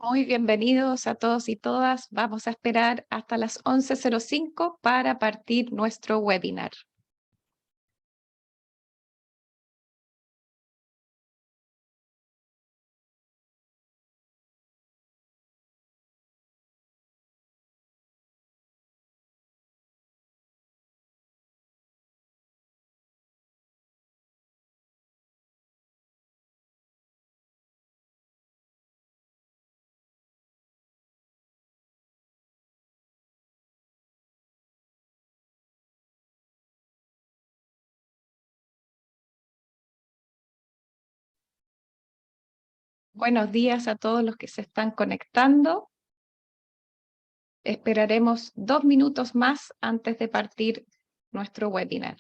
Muy bienvenidos a todos y todas. Vamos a esperar hasta las 11:05 para partir nuestro webinar. Buenos días a todos los que se están conectando. Esperaremos 2 minutos más antes de partir nuestro webinar.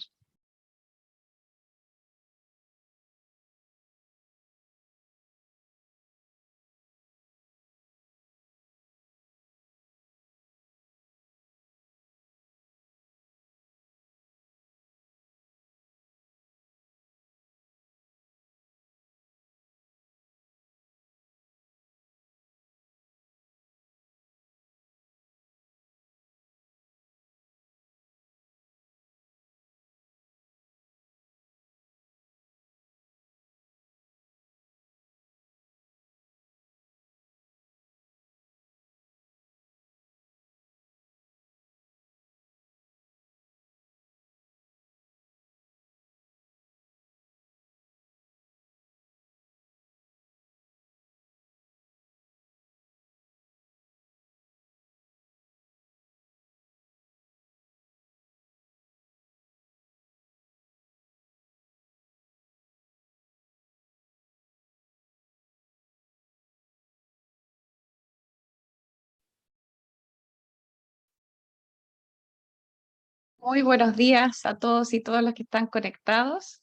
Muy buenos días a todos y todas los que están conectados.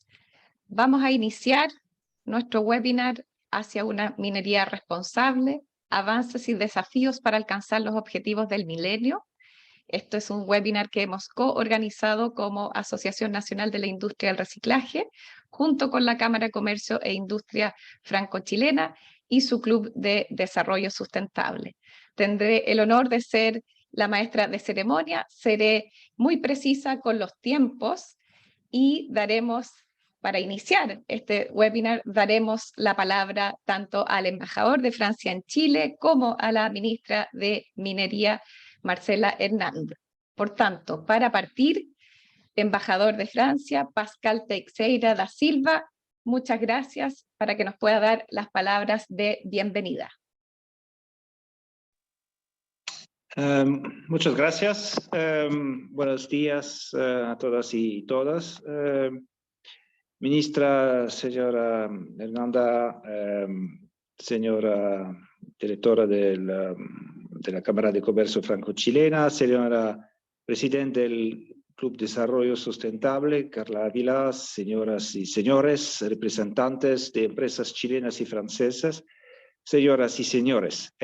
Vamos a iniciar nuestro webinar hacia una minería responsable, avances y desafíos para alcanzar los objetivos del milenio. Esto es un webinar que hemos coorganizado como Asociación Nacional de la Industria del Reciclaje, junto con la Cámara de Comercio e Industria Franco-Chilena y su Club de Desarrollo Sustentable. Tendré el honor de ser la maestra de ceremonia, seré muy precisa con los tiempos y para iniciar este webinar, daremos la palabra tanto al embajador de Francia en Chile como a la ministra de Minería, Marcela Hernández. Por tanto, para partir, embajador de Francia, Pascal Teixeira da Silva, muchas gracias para que nos pueda dar las palabras de bienvenida. Muchas gracias. Buenos días a todas y todas. Ministra, señora Hernanda, señora directora de la Cámara de Comercio Franco-Chilena, señora presidente del Club Desarrollo Sustentable, Carla Ávila, señoras y señores, representantes de empresas chilenas y francesas, señoras y señores,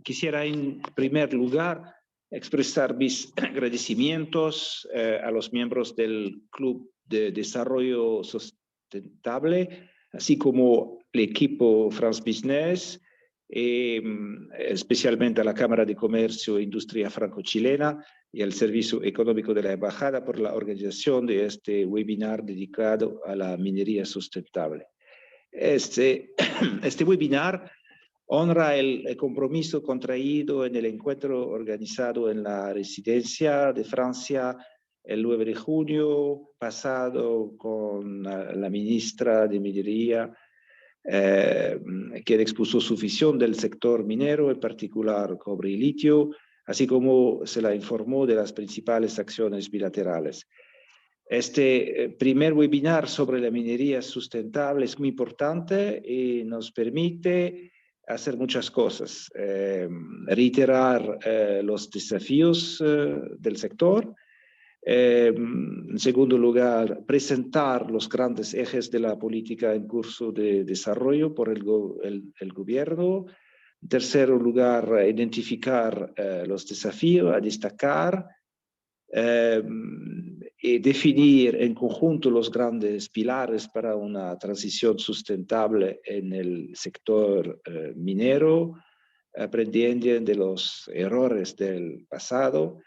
quisiera en primer lugar expresar mis agradecimientos a los miembros del Club de Desarrollo Sustentable, así como el equipo France Business, especialmente a la Cámara de Comercio e Industria Franco-Chilena y al Servicio Económico de la Embajada por la organización de este webinar dedicado a la minería sustentable. Este webinar honra el compromiso contraído en el encuentro organizado en la residencia de Francia el 9 de junio pasado con la ministra de Minería, quien expuso su visión del sector minero, en particular cobre y litio, así como se la informó de las principales acciones bilaterales. Este primer webinar sobre la minería sustentable es muy importante y nos permite hacer muchas cosas. Reiterar los desafíos del sector. En segundo lugar, presentar los grandes ejes de la política en curso de desarrollo por el gobierno. En tercer lugar, identificar los desafíos a destacar. Y definir en conjunto los grandes pilares para una transición sustentable en el sector minero. aprendiendo de los errores del pasado.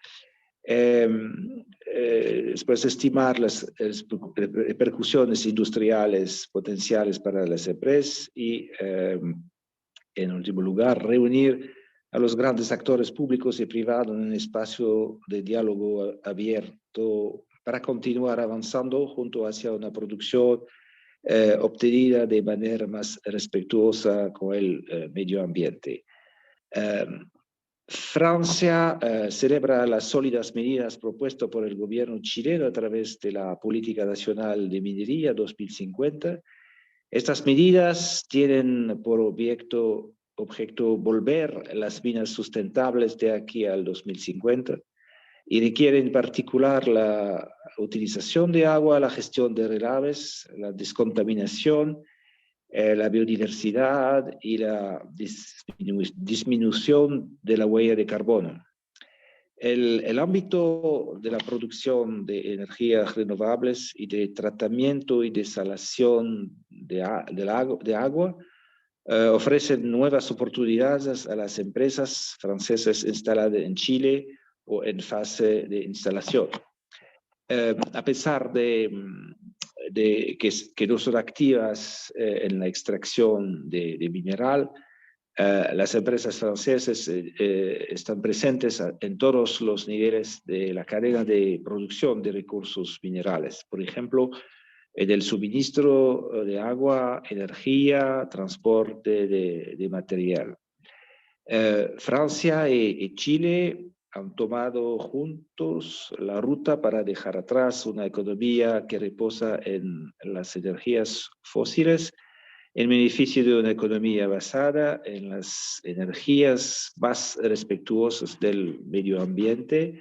Después estimar las repercusiones industriales potenciales para las empresas y, en último lugar, reunir a los grandes actores públicos y privados en un espacio de diálogo abierto para continuar avanzando junto hacia una producción obtenida de manera más respetuosa con el medio ambiente. Francia celebra las sólidas medidas propuestas por el gobierno chileno a través de la Política Nacional de Minería 2050. Estas medidas tienen por objeto volver las minas sustentables de aquí al 2050 y requieren en particular la utilización de agua, la gestión de relaves, la descontaminación, la biodiversidad y la disminución de la huella de carbono. El ámbito de la producción de energías renovables y de tratamiento y desalación de agua ofrecen nuevas oportunidades a las empresas francesas instaladas en Chile o en fase de instalación. A pesar de que no son activas en la extracción de mineral, las empresas francesas están presentes en todos los niveles de la cadena de producción de recursos minerales. Por ejemplo, en el suministro de agua, energía, transporte de material. Francia y Chile han tomado juntos la ruta para dejar atrás una economía que reposa en las energías fósiles en beneficio de una economía basada en las energías más respetuosas del medio ambiente.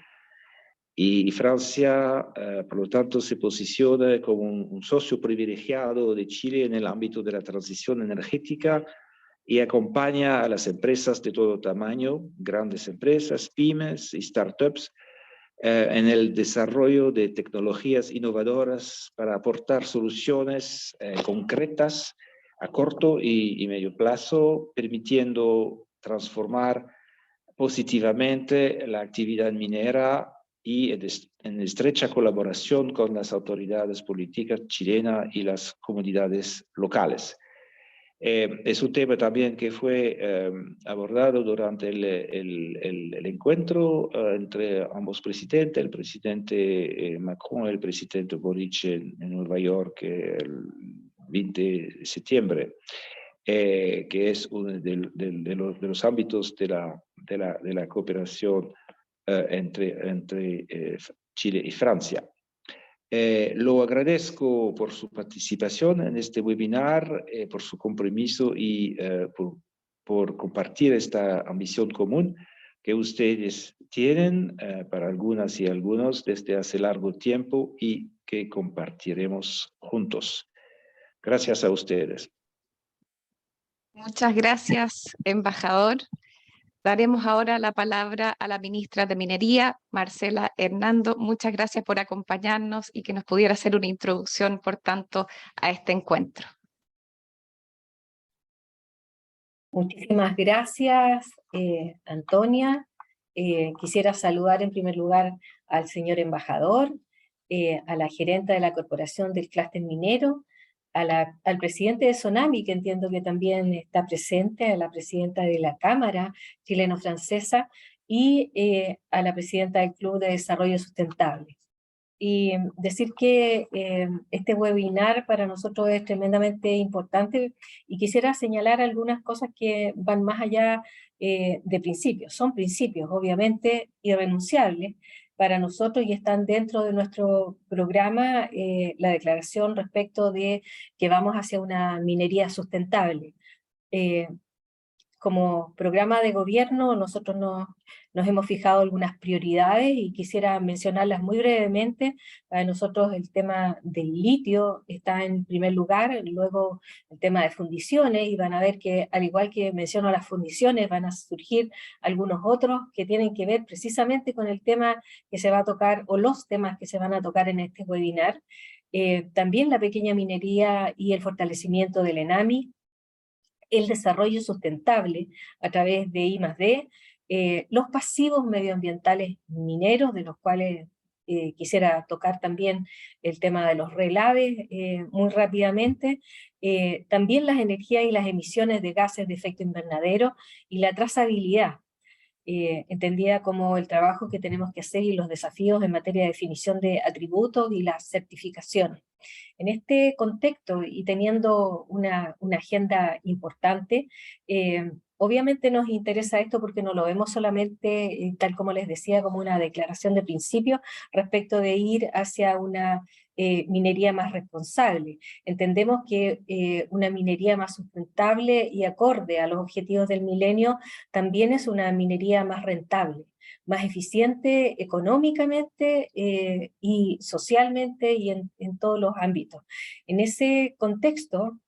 Y Francia, por lo tanto, se posiciona como un socio privilegiado de Chile en el ámbito de la transición energética y acompaña a las empresas de todo tamaño, grandes empresas, pymes y startups, en el desarrollo de tecnologías innovadoras para aportar soluciones concretas a corto y medio plazo, permitiendo transformar positivamente la actividad minera y en estrecha colaboración con las autoridades políticas chilenas y las comunidades locales. Es un tema también que fue abordado durante el encuentro entre ambos presidentes, el presidente Macron y el presidente Boric en Nueva York el 20 de septiembre, que es uno de los ámbitos de la cooperación entre Chile y Francia. Lo agradezco por su participación en este webinar, por su compromiso y por compartir esta ambición común que ustedes tienen para algunas y algunos desde hace largo tiempo y que compartiremos juntos. Gracias a ustedes. Muchas gracias, embajador. Daremos ahora la palabra a la ministra de Minería, Marcela Hernando. Muchas gracias por acompañarnos y que nos pudiera hacer una introducción, por tanto, a este encuentro. Muchísimas gracias, Antonia. Quisiera saludar en primer lugar al señor embajador, a la gerenta de la Corporación del Clúster Minero, al presidente de Sonami, que entiendo que también está presente, a la presidenta de la Cámara chileno-francesa y a la presidenta del Club de Desarrollo Sustentable. Y decir que este webinar para nosotros es tremendamente importante y quisiera señalar algunas cosas que van más allá de principios. Son principios, obviamente, irrenunciables para nosotros y están dentro de nuestro programa la declaración respecto de que vamos hacia una minería sustentable. Como programa de gobierno nosotros nos hemos fijado algunas prioridades y quisiera mencionarlas muy brevemente. Para nosotros el tema del litio está en primer lugar, luego el tema de fundiciones, y van a ver que al igual que menciono las fundiciones van a surgir algunos otros que tienen que ver precisamente con el tema que se va a tocar o los temas que se van a tocar en este webinar. También la pequeña minería y el fortalecimiento del ENAMI, el desarrollo sustentable a través de I+D, los pasivos medioambientales mineros, de los cuales quisiera tocar también el tema de los relaves muy rápidamente, también las energías y las emisiones de gases de efecto invernadero y la trazabilidad, entendida como el trabajo que tenemos que hacer y los desafíos en materia de definición de atributos y las certificaciones. En este contexto y teniendo una agenda importante, obviamente nos interesa esto porque no lo vemos solamente, tal como les decía, como una declaración de principio respecto de ir hacia una minería más responsable. Entendemos que una minería más sustentable y acorde a los objetivos del milenio también es una minería más rentable, más eficiente económicamente y socialmente y en todos los ámbitos. En ese contexto,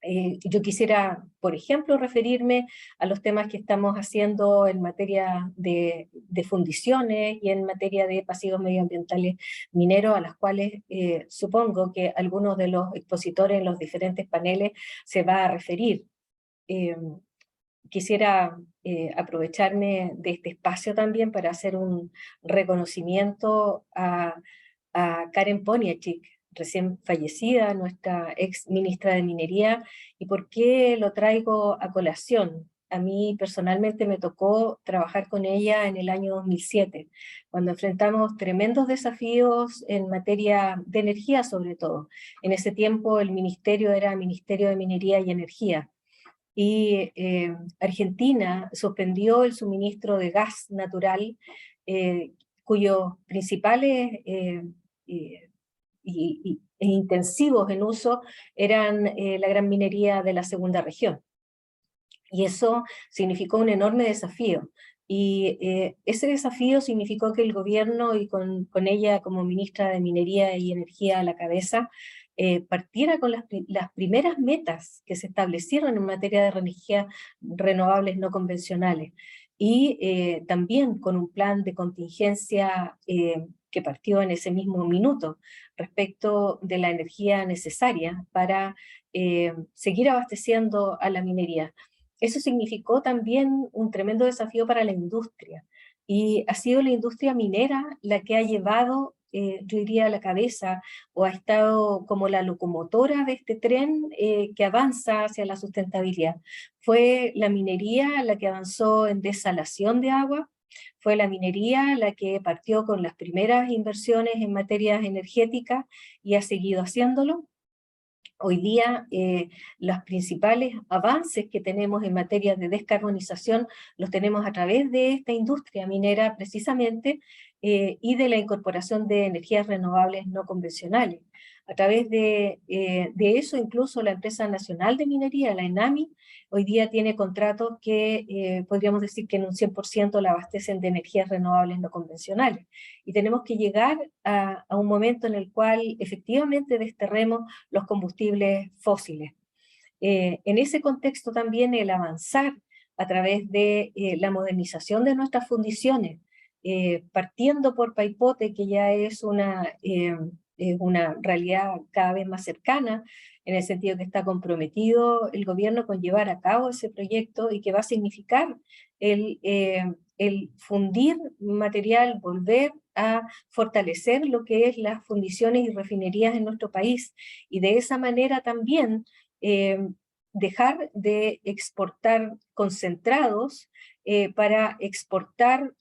yo quisiera, por ejemplo, referirme a los temas que estamos haciendo en materia de fundiciones y en materia de pasivos medioambientales mineros, a las cuales supongo que algunos de los expositores en los diferentes paneles se va a referir. Quisiera aprovecharme de este espacio también para hacer un reconocimiento a Karen Poniatchik, recién fallecida, nuestra ex ministra de Minería. ¿Y por qué lo traigo a colación? A mí personalmente me tocó trabajar con ella en el año 2007, cuando enfrentamos tremendos desafíos en materia de energía sobre todo. En ese tiempo el ministerio era Ministerio de Minería y Energía, y Argentina suspendió el suministro de gas natural, cuyos principales e intensivos en uso eran la gran minería de la segunda región. Y eso significó un enorme desafío. Y ese desafío significó que el gobierno, y con ella como ministra de Minería y Energía a la cabeza, partiera con las primeras metas que se establecieron en materia de energías renovables no convencionales. Y también con un plan de contingencia que partió en ese mismo minuto respecto de la energía necesaria para seguir abasteciendo a la minería. Eso significó también un tremendo desafío para la industria, y ha sido la industria minera la que ha llevado, yo diría, a la cabeza, o ha estado como la locomotora de este tren que avanza hacia la sustentabilidad. Fue la minería la que avanzó en desalación de agua, fue la minería la que partió con las primeras inversiones en materias energéticas y ha seguido haciéndolo. Hoy día los principales avances que tenemos en materia de descarbonización los tenemos a través de esta industria minera precisamente y de la incorporación de energías renovables no convencionales. A través de eso, incluso la Empresa Nacional de Minería, la ENAMI, hoy día tiene contratos que podríamos decir que en un 100% la abastecen de energías renovables no convencionales. Y tenemos que llegar a un momento en el cual efectivamente desterremos los combustibles fósiles. En ese contexto también el avanzar a través de la modernización de nuestras fundiciones, partiendo por Paipote, que ya es una realidad cada vez más cercana, en el sentido que está comprometido el gobierno con llevar a cabo ese proyecto y que va a significar el fundir material, volver a fortalecer lo que es las fundiciones y refinerías en nuestro país, y de esa manera también dejar de exportar concentrados para exportar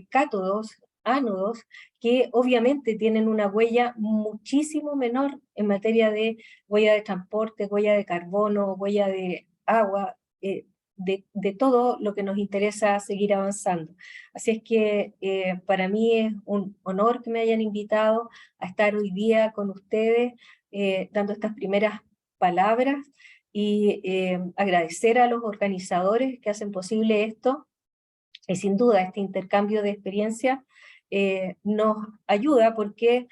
cátodos, ánodos, que obviamente tienen una huella muchísimo menor en materia de huella de transporte, huella de carbono, huella de agua, de todo lo que nos interesa seguir avanzando. Así es que para mí es un honor que me hayan invitado a estar hoy día con ustedes dando estas primeras palabras y agradecer a los organizadores que hacen posible esto. Y sin duda este intercambio de experiencias nos ayuda porque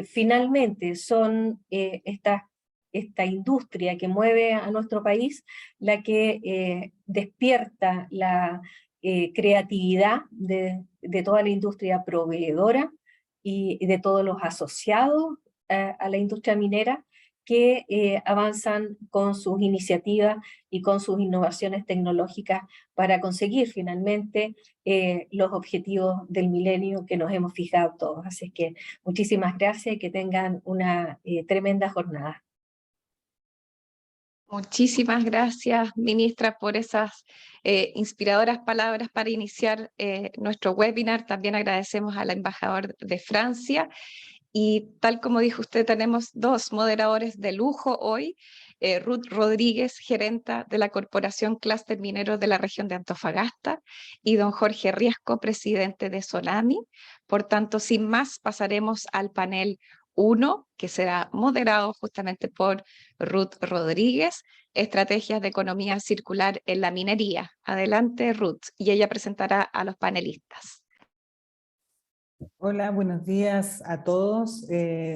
finalmente son esta industria que mueve a nuestro país la que despierta la creatividad de toda la industria proveedora y de todos los asociados a la industria minera, que avanzan con sus iniciativas y con sus innovaciones tecnológicas para conseguir finalmente los objetivos del milenio que nos hemos fijado todos. Así que muchísimas gracias y que tengan una tremenda jornada. Muchísimas gracias, ministra, por esas inspiradoras palabras para iniciar nuestro webinar. También agradecemos al embajador de Francia. Y tal como dijo usted, tenemos dos moderadores de lujo hoy. Ruth Rodríguez, gerenta de la Corporación Clúster Minero de la región de Antofagasta, y don Jorge Riesco, presidente de Sonami. Por tanto, sin más, pasaremos al panel 1, que será moderado justamente por Ruth Rodríguez, Estrategias de Economía Circular en la Minería. Adelante, Ruth, y ella presentará a los panelistas. Hola, buenos días a todos.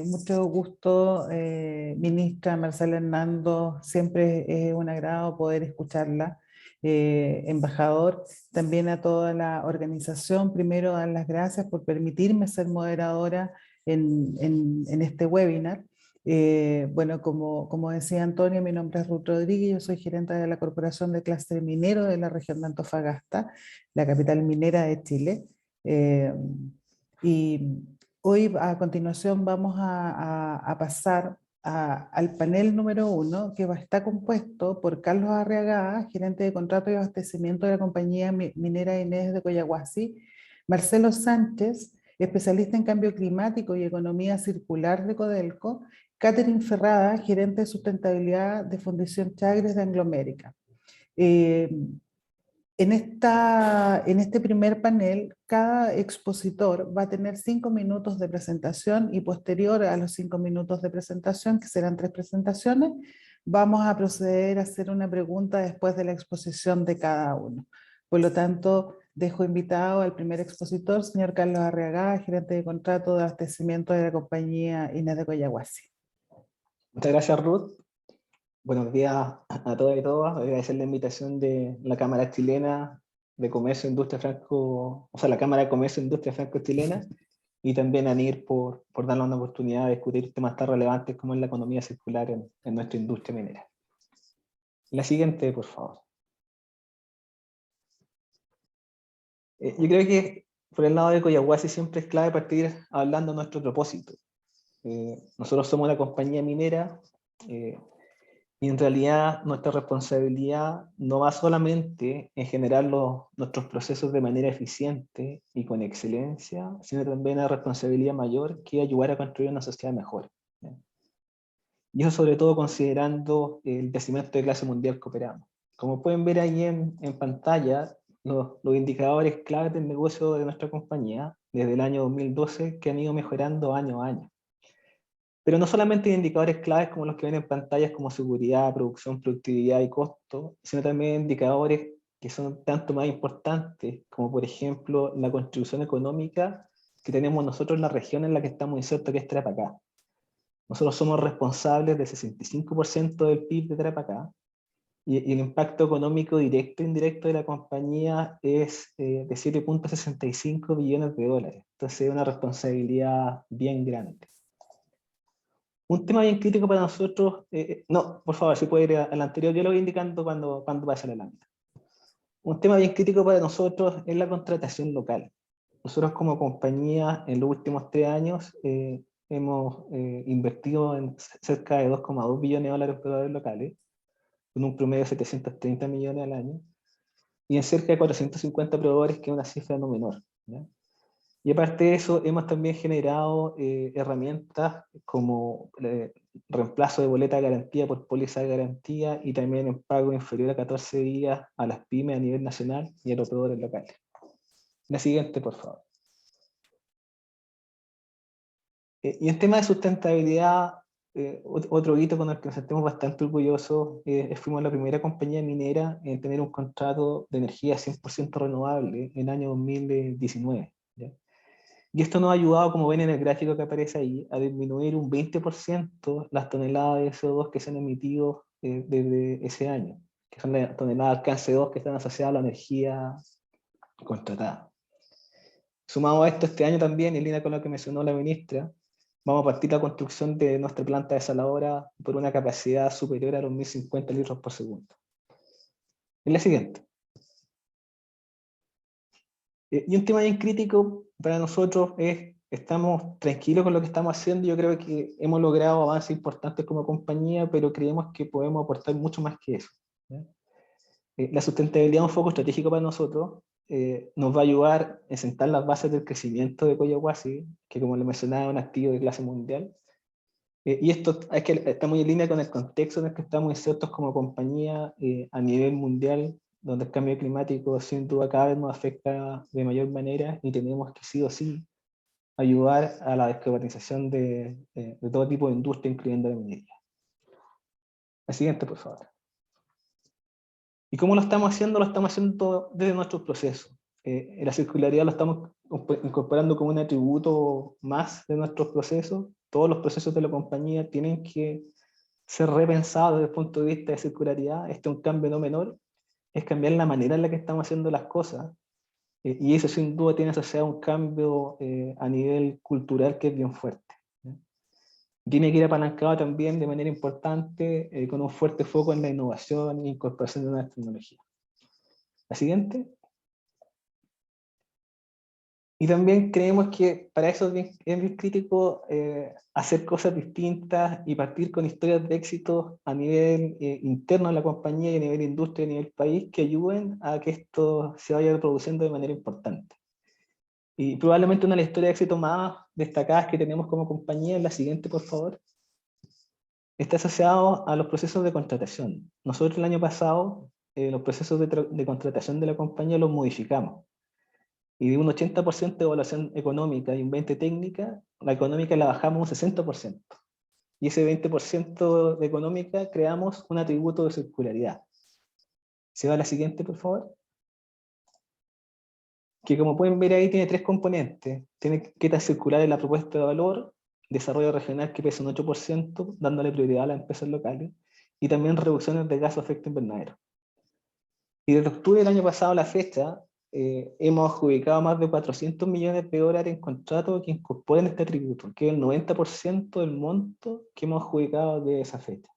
Mucho gusto, ministra Marcela Hernando. Siempre es un agrado poder escucharla. Embajador, también a toda la organización. Primero, dar las gracias por permitirme ser moderadora en este webinar. Bueno, como decía Antonio, mi nombre es Ruth Rodríguez, yo soy gerente de la Corporación de Clúster Minero de la región de Antofagasta, la capital minera de Chile. Y hoy a continuación vamos a pasar al panel número 1, que está compuesto por Carlos Arriagada, gerente de contrato y abastecimiento de la compañía minera Inés de Collahuasi, Marcelo Sánchez, especialista en cambio climático y economía circular de Codelco, Catherine Ferrada, gerente de sustentabilidad de Fundación Chagres de Anglomérica. En este primer panel, cada expositor va a tener 5 minutos de presentación y posterior a los 5 minutos de presentación, que serán 3 presentaciones, vamos a proceder a hacer una pregunta después de la exposición de cada uno. Por lo tanto, dejo invitado al primer expositor, señor Carlos Arriagada, gerente de contrato de abastecimiento de la compañía Inés de Collahuasi. Muchas gracias, Ruth. Buenos días a todas y todas. Agradecer la invitación de la Cámara Chilena de Comercio e Industria Franco, o sea, la Cámara de Comercio e Industria Franco-Chilena, y también a NIR por darnos una oportunidad de discutir temas tan relevantes como es la economía circular en nuestra industria minera. La siguiente, por favor. Yo creo que por el lado de Collahuasi siempre es clave partir hablando de nuestro propósito. Nosotros somos una compañía minera, y en realidad nuestra responsabilidad no va solamente en generar nuestros procesos de manera eficiente y con excelencia, sino también una responsabilidad mayor que ayudar a construir una sociedad mejor. Y eso sobre todo considerando el yacimiento de clase mundial que operamos. Como pueden ver ahí en pantalla, los indicadores claves del negocio de nuestra compañía desde el año 2012 que han ido mejorando año a año. Pero no solamente indicadores claves como los que ven en pantallas como seguridad, producción, productividad y costo, sino también indicadores que son tanto más importantes, como por ejemplo la contribución económica que tenemos nosotros en la región en la que estamos insertos, que es Tarapacá. Nosotros somos responsables del 65% del PIB de Tarapacá, y el impacto económico directo e indirecto de la compañía es de 7.65 billones de dólares. Entonces es una responsabilidad bien grande. Un tema bien crítico para nosotros, no, por favor, si puede ir al anterior, yo lo voy indicando cuando pase la lámina. Un tema bien crítico para nosotros es la contratación local. Nosotros como compañía en los últimos 3 años hemos invertido en cerca de 2,2 billones de dólares en proveedores locales, con un promedio de 730 millones al año, y en cerca de 450 proveedores, que es una cifra no menor, ¿ya? Y aparte de eso, hemos también generado herramientas como reemplazo de boleta de garantía por póliza de garantía, y también en pago inferior a 14 días a las pymes a nivel nacional y a los proveedores locales. La siguiente, por favor. Y en tema de sustentabilidad, otro hito con el que nos sentimos bastante orgullosos, fuimos la primera compañía minera en tener un contrato de energía 100% renovable en el año 2019. ¿ya? Y esto nos ha ayudado, como ven en el gráfico que aparece ahí, a disminuir un 20% las toneladas de CO2 que se han emitido desde ese año, que son las toneladas alcance 2 que están asociadas a la energía contratada. Sumado a esto, este año también, en línea con lo que mencionó la ministra, vamos a partir la construcción de nuestra planta desaladora por una capacidad superior a los 1050 litros por segundo. Es la siguiente. Y un tema bien crítico para nosotros es, estamos tranquilos con lo que estamos haciendo, yo creo que hemos logrado avances importantes como compañía, pero creemos que podemos aportar mucho más que eso. La sustentabilidad es un foco estratégico para nosotros, nos va a ayudar a sentar las bases del crecimiento de Collahuasi, que como le mencionaba es un activo de clase mundial. Y esto es que está muy en línea con el contexto en el que estamos insertos como compañía a nivel mundial, donde el cambio climático sin duda cada vez nos afecta de mayor manera y tenemos que sí o sí ayudar a la descarbonización de todo tipo de industria, incluyendo la minería. La siguiente, por favor. ¿Y cómo lo estamos haciendo? Lo estamos haciendo desde nuestros procesos. La circularidad lo estamos incorporando como un atributo más de nuestros procesos. Todos los procesos de la compañía tienen que ser repensados desde el punto de vista de circularidad. Este es un cambio no menor, es cambiar la manera en la que estamos haciendo las cosas. Y eso sin duda tiene asociado un cambio a nivel cultural que es bien fuerte. Tiene que ir apalancado también de manera importante con un fuerte foco en la innovación e incorporación de nuevas tecnologías. La siguiente. Y también creemos que para eso es bien crítico hacer cosas distintas y partir con historias de éxito a nivel interno de la compañía y a nivel industria y a nivel país que ayuden a que esto se vaya reproduciendo de manera importante. Y probablemente una de las historias de éxito más destacadas que tenemos como compañía es la siguiente, por favor. Está asociado a los procesos de contratación. Nosotros el año pasado los procesos de contratación de la compañía los modificamos. Y de un 80% de evaluación económica y un 20% técnica, la económica la bajamos un 60%. Y ese 20% de económica creamos un atributo de circularidad. ¿Se va a la siguiente, por favor? Que como pueden ver ahí tiene 3 componentes. Tiene qué tan circular es la propuesta de valor, desarrollo regional que pesa un 8%, dándole prioridad a las empresas locales, y también reducciones de gases de efecto invernadero. Y desde octubre del año pasado a la fecha, hemos adjudicado más de 400 millones de dólares en contratos que incorporan este atributo, que es el 90% del monto que hemos adjudicado de esa fecha.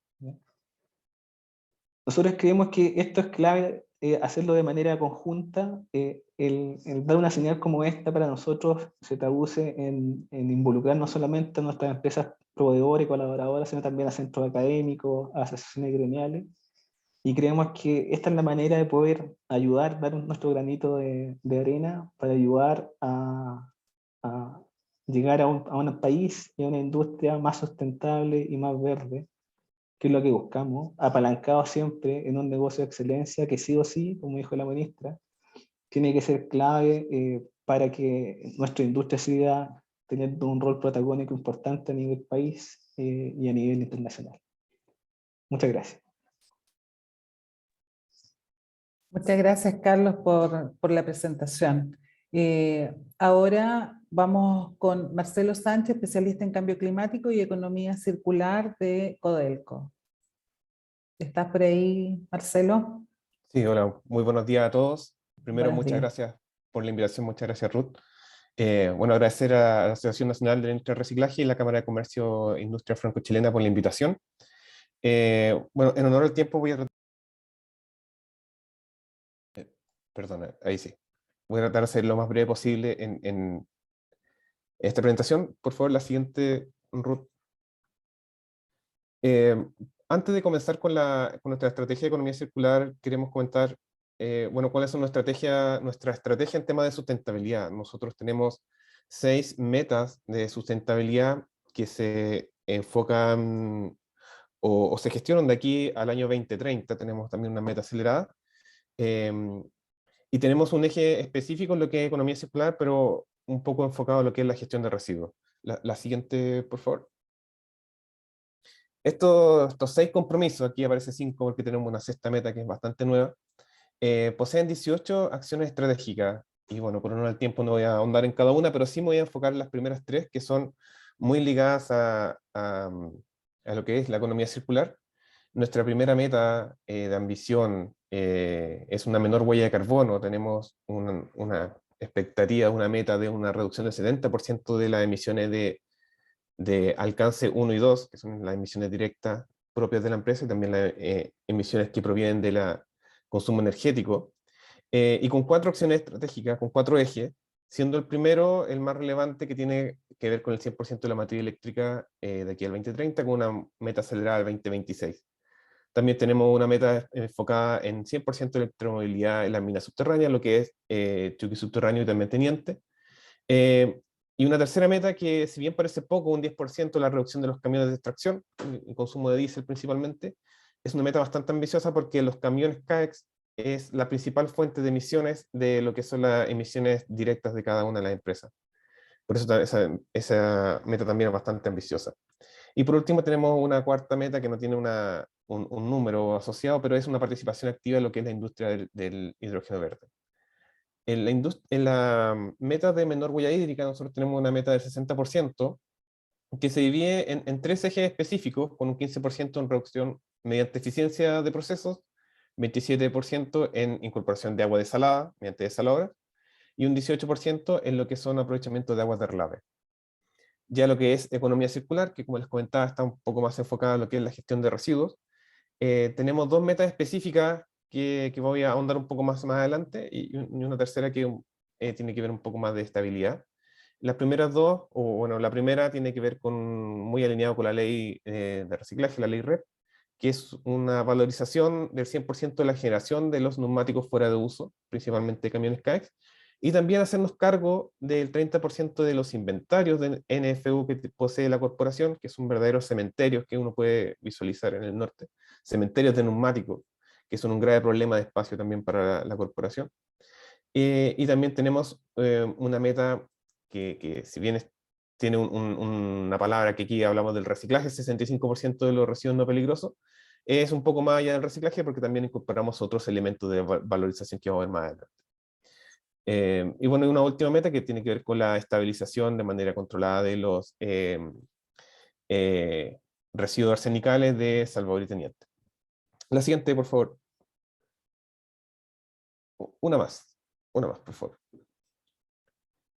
Nosotros creemos que esto es clave, hacerlo de manera conjunta. El dar una señal como esta para nosotros se traduce en involucrar no solamente a nuestras empresas proveedoras y colaboradoras, sino también a centros académicos, a asociaciones gremiales. Y creemos que esta es la manera de poder ayudar, dar nuestro granito de arena para ayudar a llegar a un país y a una industria más sustentable y más verde, que es lo que buscamos, apalancado siempre en un negocio de excelencia que sí o sí, como dijo la ministra, tiene que ser clave para que nuestra industria siga teniendo un rol protagónico importante a nivel país y a nivel internacional. Muchas gracias. Muchas gracias, Carlos, por la presentación. Ahora vamos con Marcelo Sánchez, especialista en cambio climático y economía circular de Codelco. ¿Estás por ahí, Marcelo? Sí, hola, muy buenos días a todos. Primero, Buenos muchas días. gracias por la invitación, muchas gracias, Ruth. Bueno, agradecer a la Asociación Nacional de la Industria del Reciclaje y la Cámara de Comercio e Industria Franco-Chilena por la invitación. Bueno, en honor al tiempo voy a tratar... perdona, ahí sí. Voy a tratar de ser lo más breve posible en esta presentación. Por favor, la siguiente, Ruth. Antes de comenzar con nuestra estrategia de economía circular, queremos comentar bueno, cuáles son nuestra estrategia en tema de sustentabilidad. Nosotros tenemos 6 metas de sustentabilidad que se enfocan o se gestionan de aquí al año 2030. Tenemos también una meta acelerada. Y tenemos un eje específico en lo que es economía circular, pero un poco enfocado en lo que es la gestión de residuos. La siguiente, por favor. Estos 6 compromisos, aquí aparece 5 porque tenemos una 6ª meta que es bastante nueva, poseen 18 acciones estratégicas. Y bueno, por honor al tiempo no voy a ahondar en cada una, pero sí me voy a enfocar en las primeras 3 que son muy ligadas a lo que es la economía circular. Nuestra primera meta de ambición es una menor huella de carbono. Tenemos una expectativa, una meta de una reducción del 70% de las emisiones de de alcance 1 y 2, que son las emisiones directas propias de la empresa, y también las emisiones que provienen del consumo energético, y con 4 acciones estratégicas, con 4 ejes, siendo el primero el más relevante, que tiene que ver con el 100% de la materia eléctrica de aquí al 2030, con una meta acelerada al 2026. También tenemos una meta enfocada en 100% de electromovilidad en las minas subterráneas, lo que es Chuqui subterráneo y también Teniente. Y una tercera meta que, si bien parece poco, un 10% la reducción de los camiones de extracción, el consumo de diésel principalmente, es una meta bastante ambiciosa porque los camiones CAEX es la principal fuente de emisiones de lo que son las emisiones directas de cada una de las empresas. Por eso esa meta también es bastante ambiciosa. Y por último tenemos una cuarta meta que no tiene un número asociado, pero es una participación activa en lo que es la industria del hidrógeno verde. En la meta de menor huella hídrica nosotros tenemos una meta del 60%, que se divide en 3 ejes específicos, con un 15% en reducción mediante eficiencia de procesos, 27% en incorporación de agua desalada mediante desaladoras, y un 18% en lo que son aprovechamiento de aguas de relave. Ya lo que es economía circular, que como les comentaba está un poco más enfocada en lo que es la gestión de residuos, tenemos 2 metas específicas que voy a ahondar un poco más adelante, y una tercera que tiene que ver un poco más de estabilidad. Las primeras dos, o bueno, la primera tiene que ver muy alineado con la ley de reciclaje, la ley REP, que es una valorización del 100% de la generación de los neumáticos fuera de uso, principalmente camiones CAEX, y también hacernos cargo del 30% de los inventarios de NFU que posee la corporación, que son verdaderos cementerios que uno puede visualizar en el norte, cementerios de neumáticos, que son un grave problema de espacio también para la corporación. Y también tenemos una meta que si bien tiene una palabra que aquí hablamos del reciclaje, 65% de los residuos no peligrosos, es un poco más allá del reciclaje porque también incorporamos otros elementos de valorización que vamos a ver más adelante. Y bueno, hay una última meta que tiene que ver con la estabilización de manera controlada de los residuos arsenicales de Salvador y Teniente. La siguiente, por favor. Una más, por favor.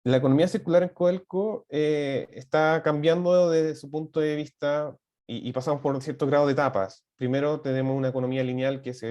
La economía circular en Codelco está cambiando desde su punto de vista y pasamos por cierto grado de etapas. Primero tenemos una economía lineal que es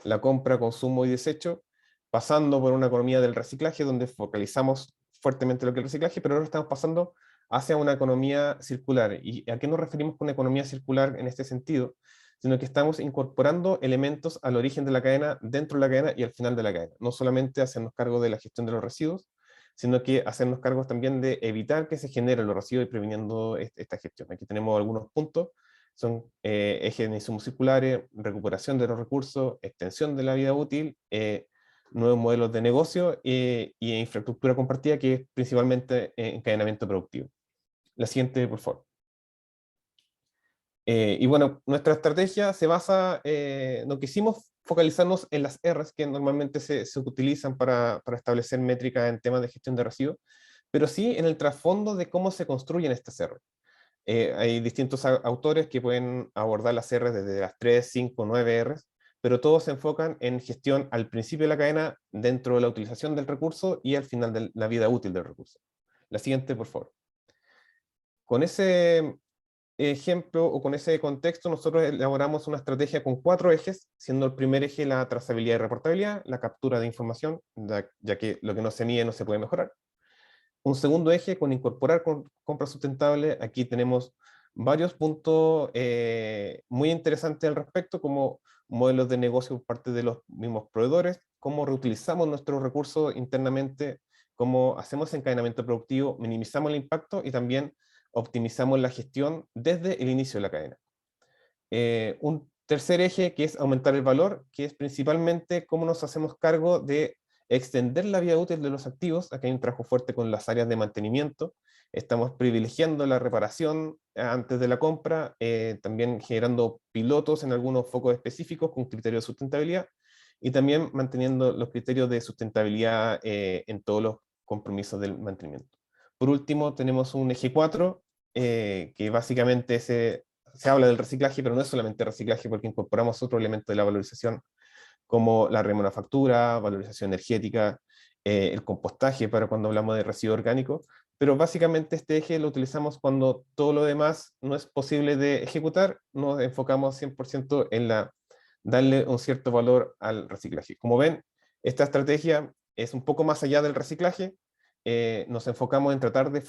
la compra, consumo y desecho, pasando por una economía del reciclaje donde focalizamos fuertemente lo que es el reciclaje, pero ahora estamos pasando hacia una economía circular. ¿Y a qué nos referimos con economía circular en este sentido? Sino que estamos incorporando elementos al origen de la cadena, dentro de la cadena y al final de la cadena. No solamente hacernos cargo de la gestión de los residuos, sino que hacernos cargo también de evitar que se generen los residuos y previniendo esta gestión. Aquí tenemos algunos puntos, son ejes de insumos circulares, recuperación de los recursos, extensión de la vida útil, nuevos modelos de negocio y infraestructura compartida, que es principalmente encadenamiento productivo. La siguiente, por favor. Y bueno, nuestra estrategia se basa, no quisimos focalizarnos en las R's que normalmente se utilizan para establecer métricas en temas de gestión de residuos, pero sí en el trasfondo de cómo se construyen estas R's. Hay distintos autores que pueden abordar las R's desde las 3, 5, 9 R's, pero todos se enfocan en gestión al principio de la cadena, dentro de la utilización del recurso y al final de la vida útil del recurso. La siguiente, por favor. Con ese ejemplo o con ese contexto, nosotros elaboramos una estrategia con 4 ejes, siendo el primer eje la trazabilidad y reportabilidad, la captura de información, ya que lo que no se mide no se puede mejorar. Un segundo eje con incorporar compra sustentable. Aquí tenemos varios puntos muy interesantes al respecto, como modelos de negocio por parte de los mismos proveedores, cómo reutilizamos nuestros recursos internamente, cómo hacemos encadenamiento productivo, minimizamos el impacto y también optimizamos la gestión desde el inicio de la cadena. Un tercer eje que es aumentar el valor, que es principalmente cómo nos hacemos cargo de extender la vida útil de los activos. Aquí hay un trabajo fuerte con las áreas de mantenimiento. Estamos privilegiando la reparación antes de la compra, también generando pilotos en algunos focos específicos con criterios de sustentabilidad y también manteniendo los criterios de sustentabilidad en todos los compromisos del mantenimiento. Por último, tenemos un eje 4, que básicamente se habla del reciclaje, pero no es solamente reciclaje porque incorporamos otro elemento de la valorización, como la remanufactura, valorización energética el compostaje para cuando hablamos de residuos orgánicos, pero básicamente este eje lo utilizamos cuando todo lo demás no es posible de ejecutar, nos enfocamos 100% en darle un cierto valor al reciclaje. Como ven, esta estrategia es un poco más allá del reciclaje, nos enfocamos en tratar de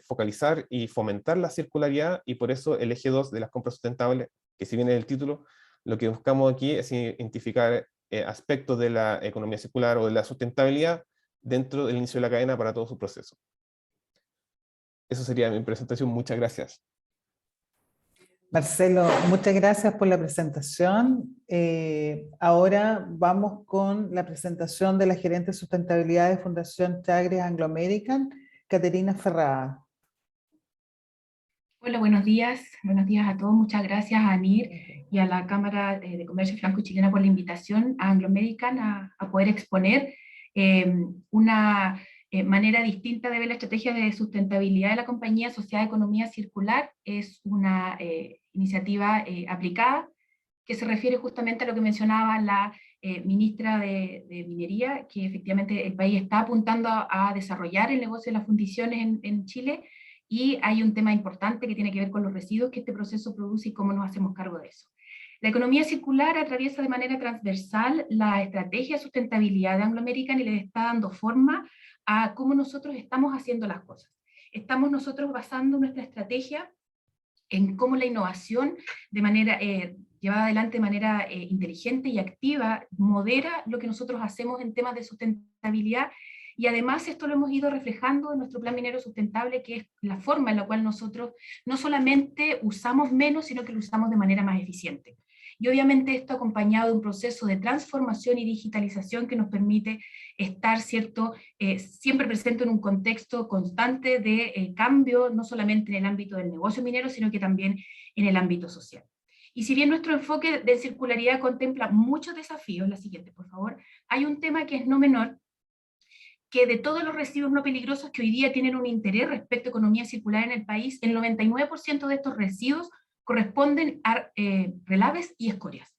focalizar y fomentar la circularidad, y por eso el eje 2 de las compras sustentables, que si viene el título, lo que buscamos aquí es identificar aspectos de la economía circular o de la sustentabilidad dentro del inicio de la cadena para todo su proceso. Eso sería mi presentación. Muchas gracias. Marcelo, muchas gracias por la presentación. Ahora vamos con la presentación de la gerente de sustentabilidad de Fundación Chagres Anglo American, Caterina Ferrada. Hola, buenos días a todos. Muchas gracias a ANIR y a la Cámara de Comercio Franco-Chilena por la invitación a Anglo American a poder exponer una manera distinta de ver la estrategia de sustentabilidad de la compañía asociada a economía circular. Es una iniciativa aplicada que se refiere justamente a lo que mencionaba la ministra de Minería, que efectivamente el país está apuntando a desarrollar el negocio de las fundiciones en Chile, y hay un tema importante que tiene que ver con los residuos que este proceso produce y cómo nos hacemos cargo de eso. La economía circular atraviesa de manera transversal la estrategia de sustentabilidad de Anglo American y le está dando forma a cómo nosotros estamos haciendo las cosas. Estamos nosotros basando nuestra estrategia en cómo la innovación de manera, llevada adelante de manera inteligente y activa modera lo que nosotros hacemos en temas de sustentabilidad. Y además esto lo hemos ido reflejando en nuestro plan minero sustentable, que es la forma en la cual nosotros no solamente usamos menos, sino que lo usamos de manera más eficiente. Y obviamente esto acompañado de un proceso de transformación y digitalización que nos permite estar, ¿cierto?, siempre presente en un contexto constante de cambio, no solamente en el ámbito del negocio minero, sino que también en el ámbito social. Y si bien nuestro enfoque de circularidad contempla muchos desafíos, la siguiente, por favor, hay un tema que es no menor, que de todos los residuos no peligrosos que hoy día tienen un interés respecto a economía circular en el país, el 99% de estos residuos corresponden a relaves y escorias.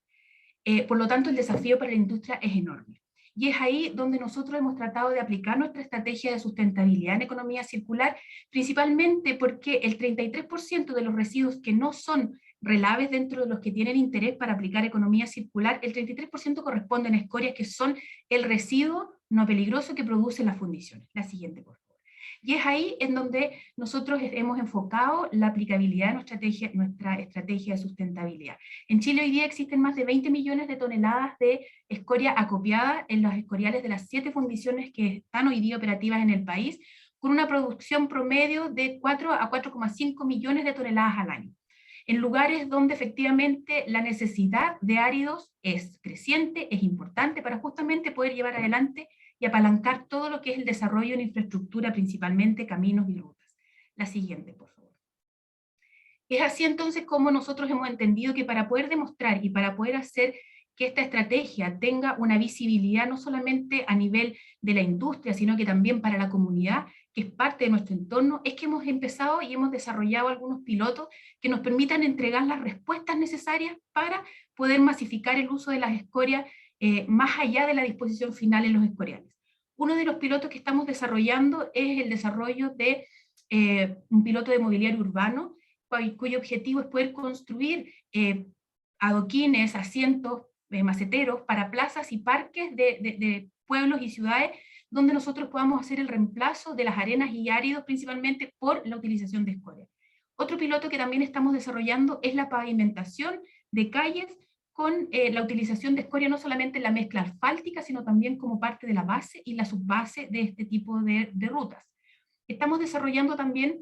Por lo tanto, el desafío para la industria es enorme. Y es ahí donde nosotros hemos tratado de aplicar nuestra estrategia de sustentabilidad en economía circular, principalmente porque el 33% de los residuos que no son relaves dentro de los que tienen interés para aplicar economía circular, el 33% corresponden a escorias, que son el residuo no peligroso que producen las fundiciones. La siguiente, por favor. Y es ahí en donde nosotros hemos enfocado la aplicabilidad de nuestra estrategia de sustentabilidad. En Chile hoy día existen más de 20 millones de toneladas de escoria acopiada en los escoriales de las 7 fundiciones que están hoy día operativas en el país, con una producción promedio de 4 a 4,5 millones de toneladas al año, en lugares donde efectivamente la necesidad de áridos es creciente, es importante para justamente poder llevar adelante y apalancar todo lo que es el desarrollo en infraestructura, principalmente caminos y rutas. La siguiente, por favor. Es así entonces como nosotros hemos entendido que para poder demostrar y para poder hacer que esta estrategia tenga una visibilidad no solamente a nivel de la industria, sino que también para la comunidad, que es parte de nuestro entorno, es que hemos empezado y hemos desarrollado algunos pilotos que nos permitan entregar las respuestas necesarias para poder masificar el uso de las escorias más allá de la disposición final en los escoriales. Uno de los pilotos que estamos desarrollando es el desarrollo de un piloto de mobiliario urbano, cuyo objetivo es poder construir adoquines, asientos, maceteros para plazas y parques de pueblos y ciudades, donde nosotros podamos hacer el reemplazo de las arenas y áridos, principalmente por la utilización de escoria. Otro piloto que también estamos desarrollando es la pavimentación de calles con la utilización de escoria, no solamente en la mezcla asfáltica, sino también como parte de la base y la subbase de este tipo de rutas. Estamos desarrollando también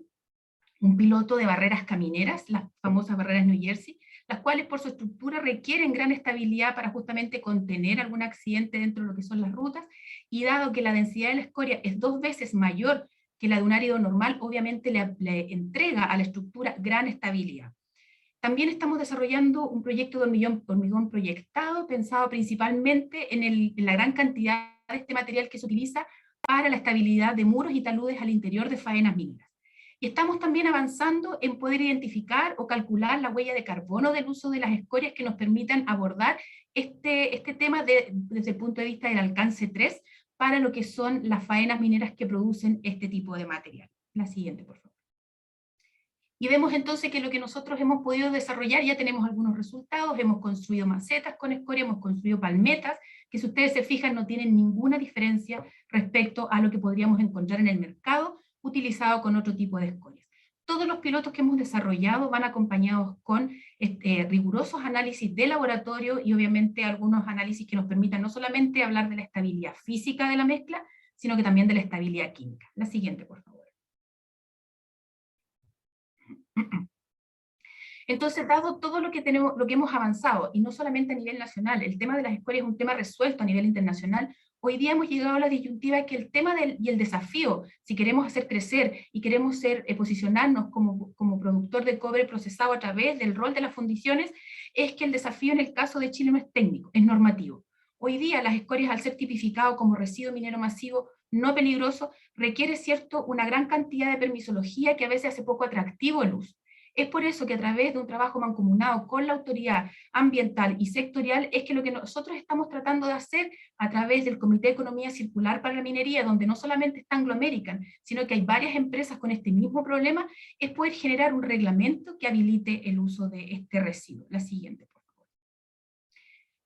un piloto de barreras camineras, las famosas barreras New Jersey, las cuales por su estructura requieren gran estabilidad para justamente contener algún accidente dentro de lo que son las rutas, y dado que la densidad de la escoria es 2 veces mayor que la de un árido normal, obviamente le entrega a la estructura gran estabilidad. También estamos desarrollando un proyecto de hormigón proyectado, pensado principalmente en la gran cantidad de este material que se utiliza para la estabilidad de muros y taludes al interior de faenas mineras. Y estamos también avanzando en poder identificar o calcular la huella de carbono del uso de las escorias que nos permitan abordar este tema desde el punto de vista del alcance 3, para lo que son las faenas mineras que producen este tipo de material. La siguiente, por favor. Y vemos entonces que lo que nosotros hemos podido desarrollar, ya tenemos algunos resultados, hemos construido macetas con escoria, hemos construido palmetas, que si ustedes se fijan no tienen ninguna diferencia respecto a lo que podríamos encontrar en el mercado utilizado con otro tipo de escorias. Todos los pilotos que hemos desarrollado van acompañados con rigurosos análisis de laboratorio y obviamente algunos análisis que nos permitan no solamente hablar de la estabilidad física de la mezcla, sino que también de la estabilidad química. La siguiente, por favor. Entonces, dado todo lo que tenemos, lo que hemos avanzado, y no solamente a nivel nacional, el tema de las escorias es un tema resuelto a nivel internacional, hoy día hemos llegado a la disyuntiva que el tema y el desafío, si queremos hacer crecer y queremos posicionarnos como productor de cobre procesado a través del rol de las fundiciones, es que el desafío en el caso de Chile no es técnico, es normativo. Hoy día las escorias, al ser tipificado como residuo minero masivo no peligroso, requiere una gran cantidad de permisología que a veces hace poco atractivo el uso. Es por eso que a través de un trabajo mancomunado con la autoridad ambiental y sectorial es que lo que nosotros estamos tratando de hacer a través del Comité de Economía Circular para la Minería, donde no solamente está Anglo American, sino que hay varias empresas con este mismo problema, es poder generar un reglamento que habilite el uso de este residuo. La siguiente, por favor.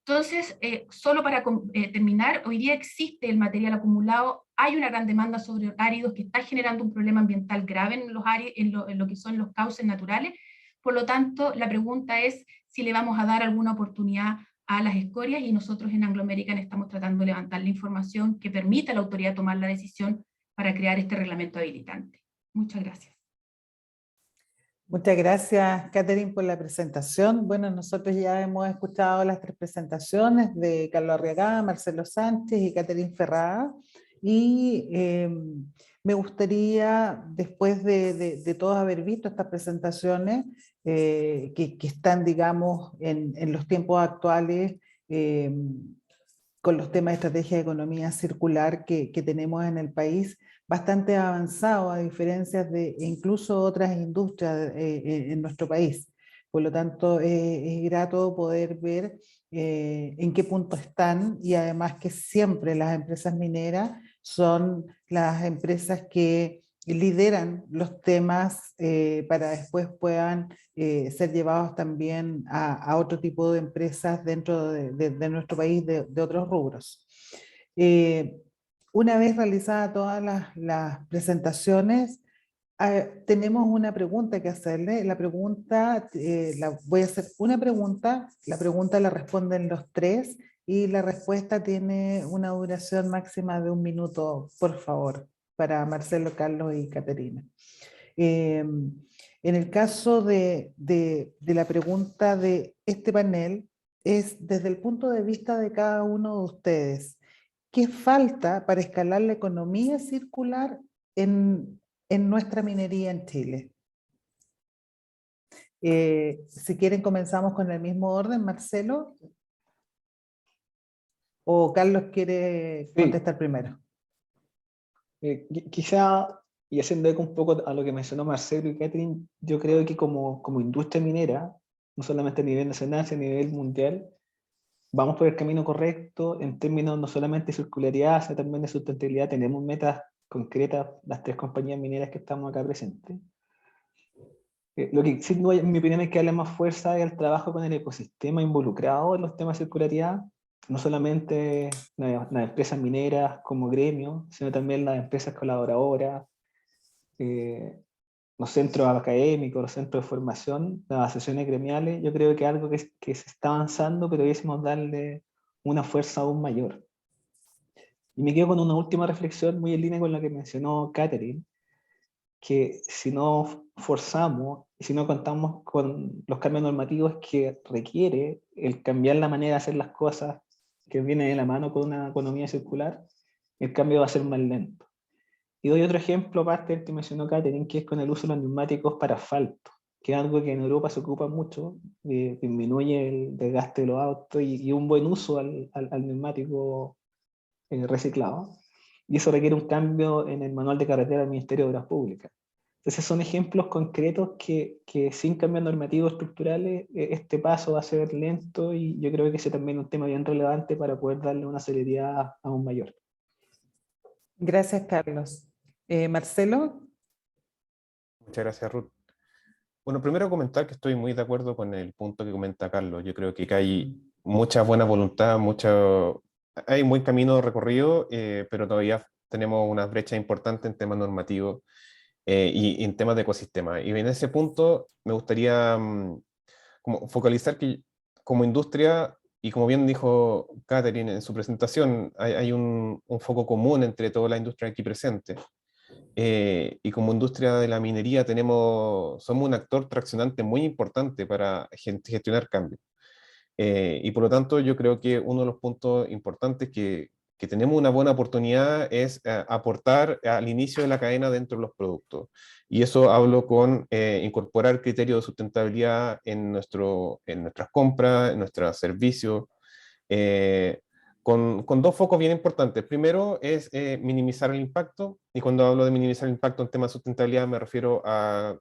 Entonces, solo para terminar, hoy día existe el material acumulado, hay una gran demanda sobre áridos que está generando un problema ambiental grave en lo que son los cauces naturales. Por lo tanto, la pregunta es si le vamos a dar alguna oportunidad a las escorias, y nosotros en Anglo American estamos tratando de levantar la información que permita a la autoridad tomar la decisión para crear este reglamento habilitante. Muchas gracias. Muchas gracias, Catherine, por la presentación. Bueno, nosotros ya hemos escuchado las 3 presentaciones de Carlos Arriagada, Marcelo Sánchez y Catherine Ferrada, y me gustaría, después de todos haber visto estas presentaciones, que están, digamos, en los tiempos actuales, con los temas de estrategia de economía circular que tenemos en el país, bastante avanzado a diferencia de incluso otras industrias en nuestro país. Por lo tanto, es grato poder ver en qué punto están, y además que siempre las empresas mineras son las empresas que lideran los temas para después puedan ser llevados también a otro tipo de empresas dentro de nuestro país, de otros rubros. Una vez realizadas todas las presentaciones, tenemos una pregunta que hacerle. La pregunta, voy a hacer una pregunta, la pregunta la responden los 3 y la respuesta tiene una duración máxima de 1 minuto, por favor, para Marcelo, Carlos y Caterina. En el caso de la pregunta de este panel, es desde el punto de vista de cada uno de ustedes, ¿qué falta para escalar la economía circular en nuestra minería en Chile? Si quieren comenzamos con el mismo orden, Marcelo. ¿O Carlos quiere contestar primero? Quizá, y haciendo eco un poco a lo que mencionó Marcelo y Catherine, yo creo que como industria minera, no solamente a nivel nacional, sino a nivel mundial, vamos por el camino correcto en términos no solamente de circularidad, sino también de sustentabilidad. Tenemos metas concretas, las 3 compañías mineras que estamos acá presentes. Lo que sí, en mi opinión, hay que darle más fuerza al trabajo con el ecosistema involucrado en los temas de circularidad, no solamente las empresas mineras como gremio, sino también las empresas colaboradoras, los centros académicos, los centros de formación, las asociaciones gremiales. Yo creo que es algo que se está avanzando, pero debiésemos darle una fuerza aún mayor. Y me quedo con una última reflexión muy en línea con lo que mencionó Catherine, que si no forzamos, y si no contamos con los cambios normativos que requiere el cambiar la manera de hacer las cosas, que viene de la mano con una economía circular, el cambio va a ser más lento. Y doy otro ejemplo, aparte del que mencionó Catherine, que es con el uso de los neumáticos para asfalto, que es algo que en Europa se ocupa mucho, disminuye el desgaste de los autos y un buen uso al neumático reciclado. Y eso requiere un cambio en el manual de carretera del Ministerio de Obras Públicas. Entonces son ejemplos concretos que sin cambios normativos estructurales este paso va a ser lento, y yo creo que ese también es un tema bien relevante para poder darle una celeridad aún mayor. Gracias, Carlos. Marcelo. Muchas gracias, Ruth. Bueno, primero comentar que estoy muy de acuerdo con el punto que comenta Carlos. Yo creo que hay mucha buena voluntad, hay un buen camino recorrido, pero todavía tenemos una brecha importante en temas normativos y en temas de ecosistema. Y en ese punto me gustaría como focalizar que como industria, y como bien dijo Catherine en su presentación, hay un foco común entre toda la industria aquí presente. Y como industria de la minería somos un actor traccionante muy importante para gestionar cambios. Y por lo tanto yo creo que uno de los puntos importantes que tenemos una buena oportunidad es aportar al inicio de la cadena dentro de los productos. Y eso hablo con incorporar criterios de sustentabilidad en nuestras compras, en nuestros servicios, con dos focos bien importantes. Primero es minimizar el impacto, y cuando hablo de minimizar el impacto en temas de sustentabilidad me refiero a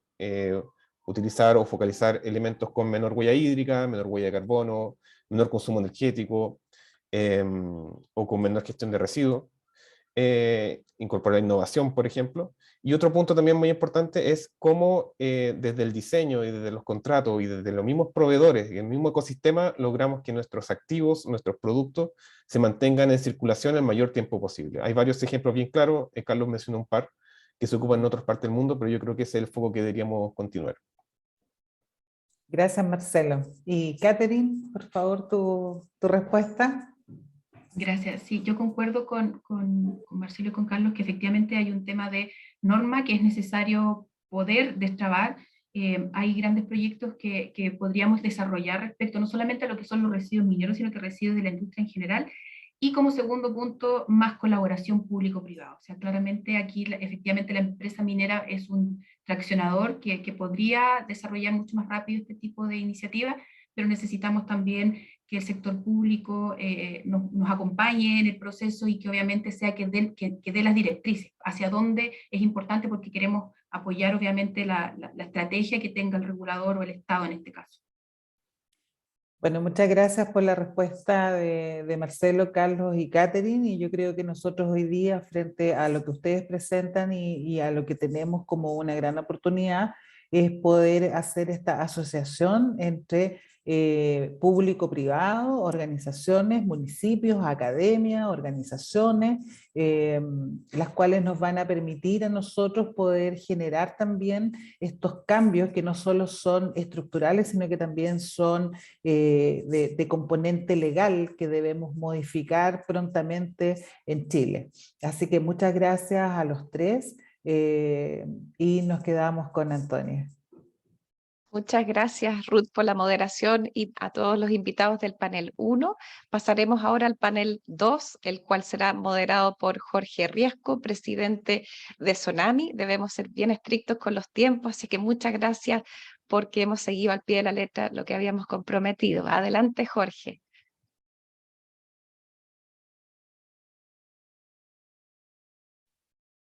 utilizar o focalizar elementos con menor huella hídrica, menor huella de carbono, menor consumo energético o con menor gestión de residuos. Incorporar innovación, por ejemplo. Y otro punto también muy importante es cómo desde el diseño y desde los contratos y desde los mismos proveedores y el mismo ecosistema logramos que nuestros activos, nuestros productos se mantengan en circulación el mayor tiempo posible. Hay varios ejemplos bien claros, Carlos mencionó un par que se ocupan en otras partes del mundo, pero yo creo que ese es el foco que deberíamos continuar. Gracias, Marcelo. Y Catherine, por favor, tu respuesta. Gracias. Sí, yo concuerdo con Marcelo y con Carlos que efectivamente hay un tema de norma que es necesario poder destrabar. Hay grandes proyectos que podríamos desarrollar respecto no solamente a lo que son los residuos mineros, sino que residuos de la industria en general. Y como segundo punto, más colaboración público-privada. O sea, claramente aquí efectivamente la empresa minera es un traccionador que podría desarrollar mucho más rápido este tipo de iniciativas, pero necesitamos también que el sector público nos acompañe en el proceso y que obviamente sea que dé las directrices hacia dónde es importante, porque queremos apoyar obviamente la estrategia que tenga el regulador o el Estado en este caso. Bueno, muchas gracias por la respuesta de Marcelo, Carlos y Catherine, y yo creo que nosotros hoy día, frente a lo que ustedes presentan y a lo que tenemos como una gran oportunidad, es poder hacer esta asociación entre público-privado, organizaciones, municipios, academias, organizaciones, las cuales nos van a permitir a nosotros poder generar también estos cambios que no solo son estructurales, sino que también son de componente legal que debemos modificar prontamente en Chile. Así que muchas gracias a los tres y nos quedamos con Antonia. Muchas gracias, Ruth, por la moderación y a todos los invitados del panel 1. Pasaremos ahora al panel 2, el cual será moderado por Jorge Riesco, presidente de Sonami. Debemos ser bien estrictos con los tiempos, así que muchas gracias porque hemos seguido al pie de la letra lo que habíamos comprometido. Adelante, Jorge.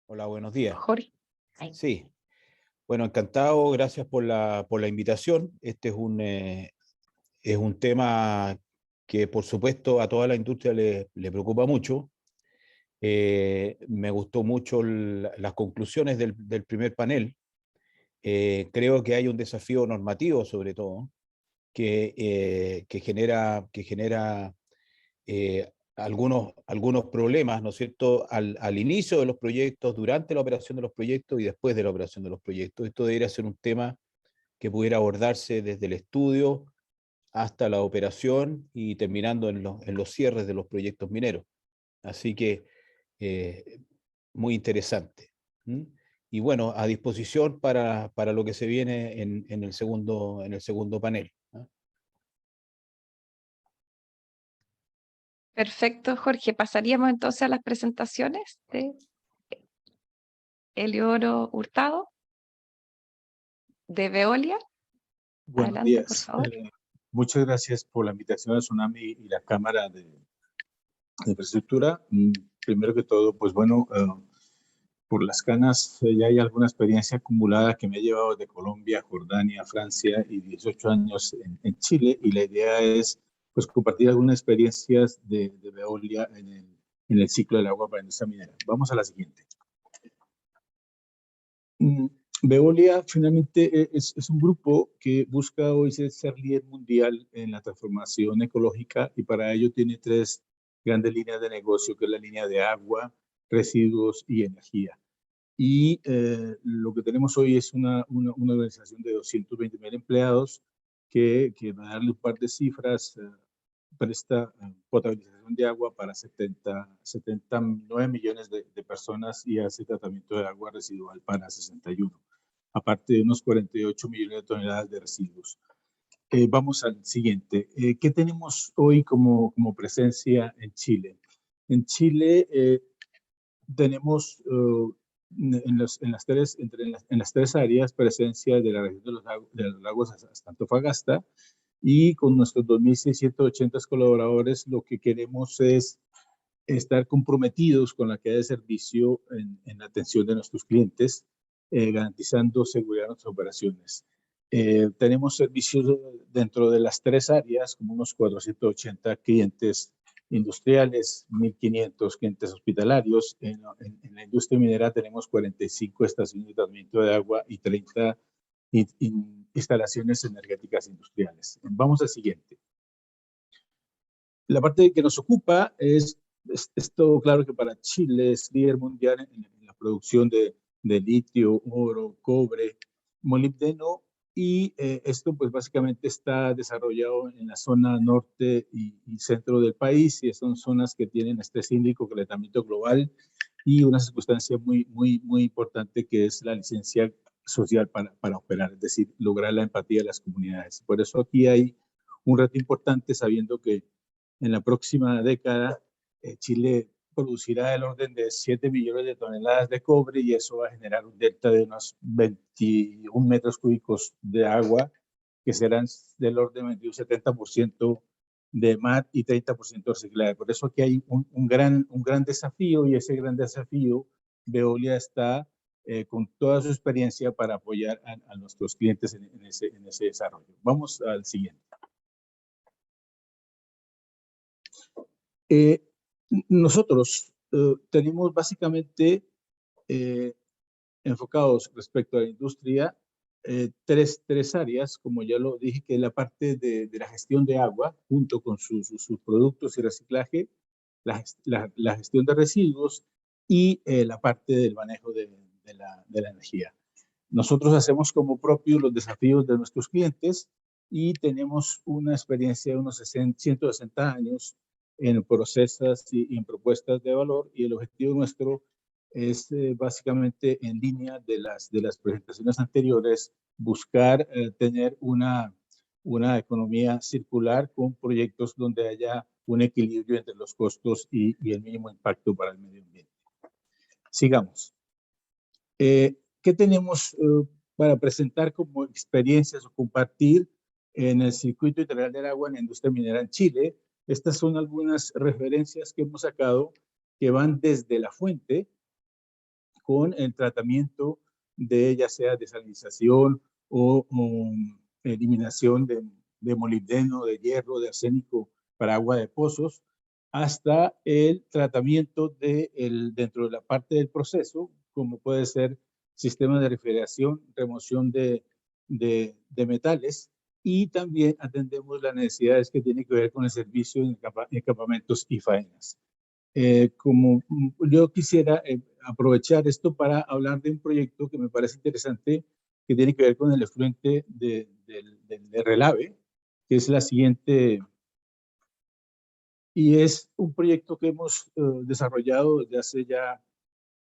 Hola, buenos días. Jorge. Sí. Bueno, encantado, gracias por la invitación. Este es un tema que por supuesto a toda la industria le preocupa mucho. Me gustó mucho las conclusiones del primer panel. Creo que hay un desafío normativo sobre todo que genera algunos problemas, ¿no es cierto?, al inicio de los proyectos, durante la operación de los proyectos y después de la operación de los proyectos. Esto debería ser un tema que pudiera abordarse desde el estudio hasta la operación y terminando en los cierres de los proyectos mineros. Así que muy interesante. Y bueno, a disposición para lo que se viene en el segundo panel. Perfecto, Jorge. Pasaríamos entonces a las presentaciones de Eliodoro Hurtado, de Veolia. Buenos Adelante, por días. favor. Muchas gracias por la invitación a Sonami y la Cámara de Infraestructura. Primero que todo, pues bueno, por las canas ya hay alguna experiencia acumulada que me ha llevado de Colombia, Jordania, Francia y 18 años en Chile, y la idea es pues compartir algunas experiencias de Veolia en el ciclo del agua para la industria minera. Vamos a la siguiente. Veolia finalmente es un grupo que busca hoy ser líder mundial en la transformación ecológica y para ello tiene tres grandes líneas de negocio, que es la línea de agua, residuos y energía. Y lo que tenemos hoy es una organización de 220.000 empleados que va a darle un par de cifras, presta potabilización de agua para 79 millones de personas y hace tratamiento de agua residual para 61, aparte de unos 48 millones de toneladas de residuos. Vamos al siguiente. ¿Qué tenemos hoy como presencia en Chile? En Chile tenemos en las tres áreas presencia de la región de los lagos hasta Antofagasta, y con nuestros 2.680 colaboradores lo que queremos es estar comprometidos con la calidad de servicio en la atención de nuestros clientes, garantizando seguridad de nuestras operaciones. Tenemos servicios dentro de las tres áreas, como unos 480 clientes industriales, 1.500 clientes hospitalarios. En la industria minera tenemos 45 estaciones de tratamiento de agua y 30 instalaciones energéticas industriales. Vamos al siguiente. La parte que nos ocupa es todo claro que para Chile es líder mundial en la producción de litio, oro, cobre, molibdeno, y esto pues básicamente está desarrollado en la zona norte y centro del país, y son zonas que tienen estrés hídrico, calentamiento global y una circunstancia muy importante que es la licencia social para operar, es decir, lograr la empatía de las comunidades. Por eso aquí hay un reto importante, sabiendo que en la próxima década Chile producirá del orden de 7 millones de toneladas de cobre, y eso va a generar un delta de unos 21 metros cúbicos de agua, que serán del orden de un 70% de mar y 30% reciclaje. Por eso aquí hay un gran desafío, y ese gran desafío Veolia está con toda su experiencia para apoyar a nuestros clientes en ese desarrollo. Vamos al siguiente. Nosotros tenemos básicamente enfocados respecto a la industria tres áreas, como ya lo dije, que es la parte de la gestión de agua junto con sus productos y reciclaje, la gestión de residuos y la parte del manejo de la energía. Nosotros hacemos como propio los desafíos de nuestros clientes y tenemos una experiencia de unos 160 años en procesos y en propuestas de valor, y el objetivo nuestro es básicamente, en línea de las presentaciones anteriores, buscar tener una economía circular con proyectos donde haya un equilibrio entre los costos y el mínimo impacto para el medio ambiente. Sigamos. ¿Qué tenemos para presentar como experiencias o compartir en el circuito integral del agua en la industria minera en Chile? Estas son algunas referencias que hemos sacado que van desde la fuente, con el tratamiento de ya sea desalinización o eliminación de molibdeno, de hierro, de arsénico para agua de pozos, hasta el tratamiento dentro de la parte del proceso, como puede ser sistemas de refrigeración, remoción de metales, y también atendemos las necesidades que tienen que ver con el servicio en campamentos y faenas. Como yo quisiera aprovechar esto para hablar de un proyecto que me parece interesante, que tiene que ver con el efluente de Relave, que es la siguiente, y es un proyecto que hemos desarrollado desde hace ya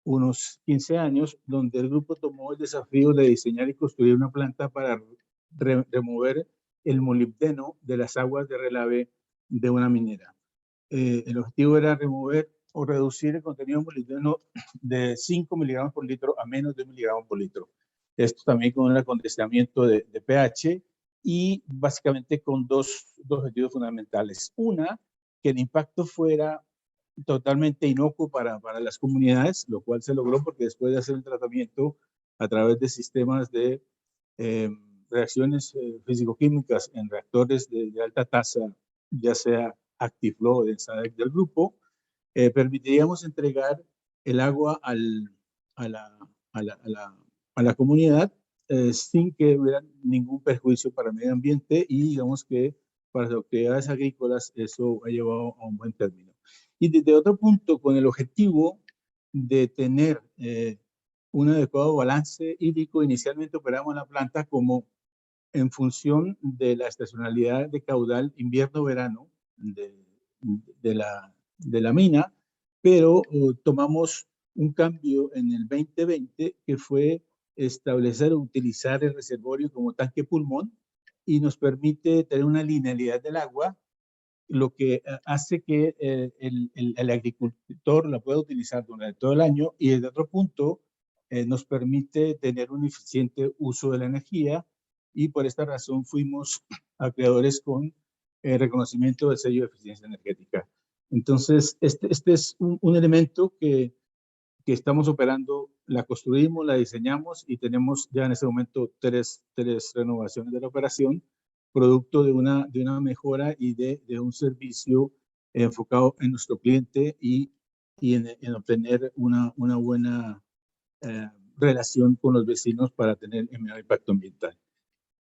unos 15 años, donde el grupo tomó el desafío de diseñar y construir una planta para remover el molibdeno de las aguas de relave de una minera. El objetivo era remover o reducir el contenido de molibdeno de 5 miligramos por litro a menos de 1 miligramo por litro. Esto también con un acondicionamiento de pH, y básicamente con dos objetivos fundamentales. Una, que el impacto fuera totalmente inocuo para las comunidades, lo cual se logró porque después de hacer el tratamiento a través de sistemas de reacciones físico-químicas en reactores de alta tasa, ya sea Actiflow o Densadec del grupo, permitiríamos entregar el agua a la comunidad sin que hubiera ningún perjuicio para el medio ambiente, y digamos que para las actividades agrícolas eso ha llevado a un buen término. Y desde otro punto, con el objetivo de tener un adecuado balance hídrico, inicialmente operamos la planta como en función de la estacionalidad de caudal invierno-verano de la mina, pero tomamos un cambio en el 2020 que fue establecer o utilizar el reservorio como tanque pulmón, y nos permite tener una linealidad del agua, lo que hace que el agricultor la pueda utilizar durante todo el año, y desde otro punto nos permite tener un eficiente uso de la energía, y por esta razón fuimos acreedores con reconocimiento del sello de eficiencia energética. Entonces, este es un elemento que estamos operando, la construimos, la diseñamos y tenemos ya en ese momento tres renovaciones de la operación, producto de una mejora y de un servicio enfocado en nuestro cliente y en obtener una buena relación con los vecinos para tener el menor impacto ambiental.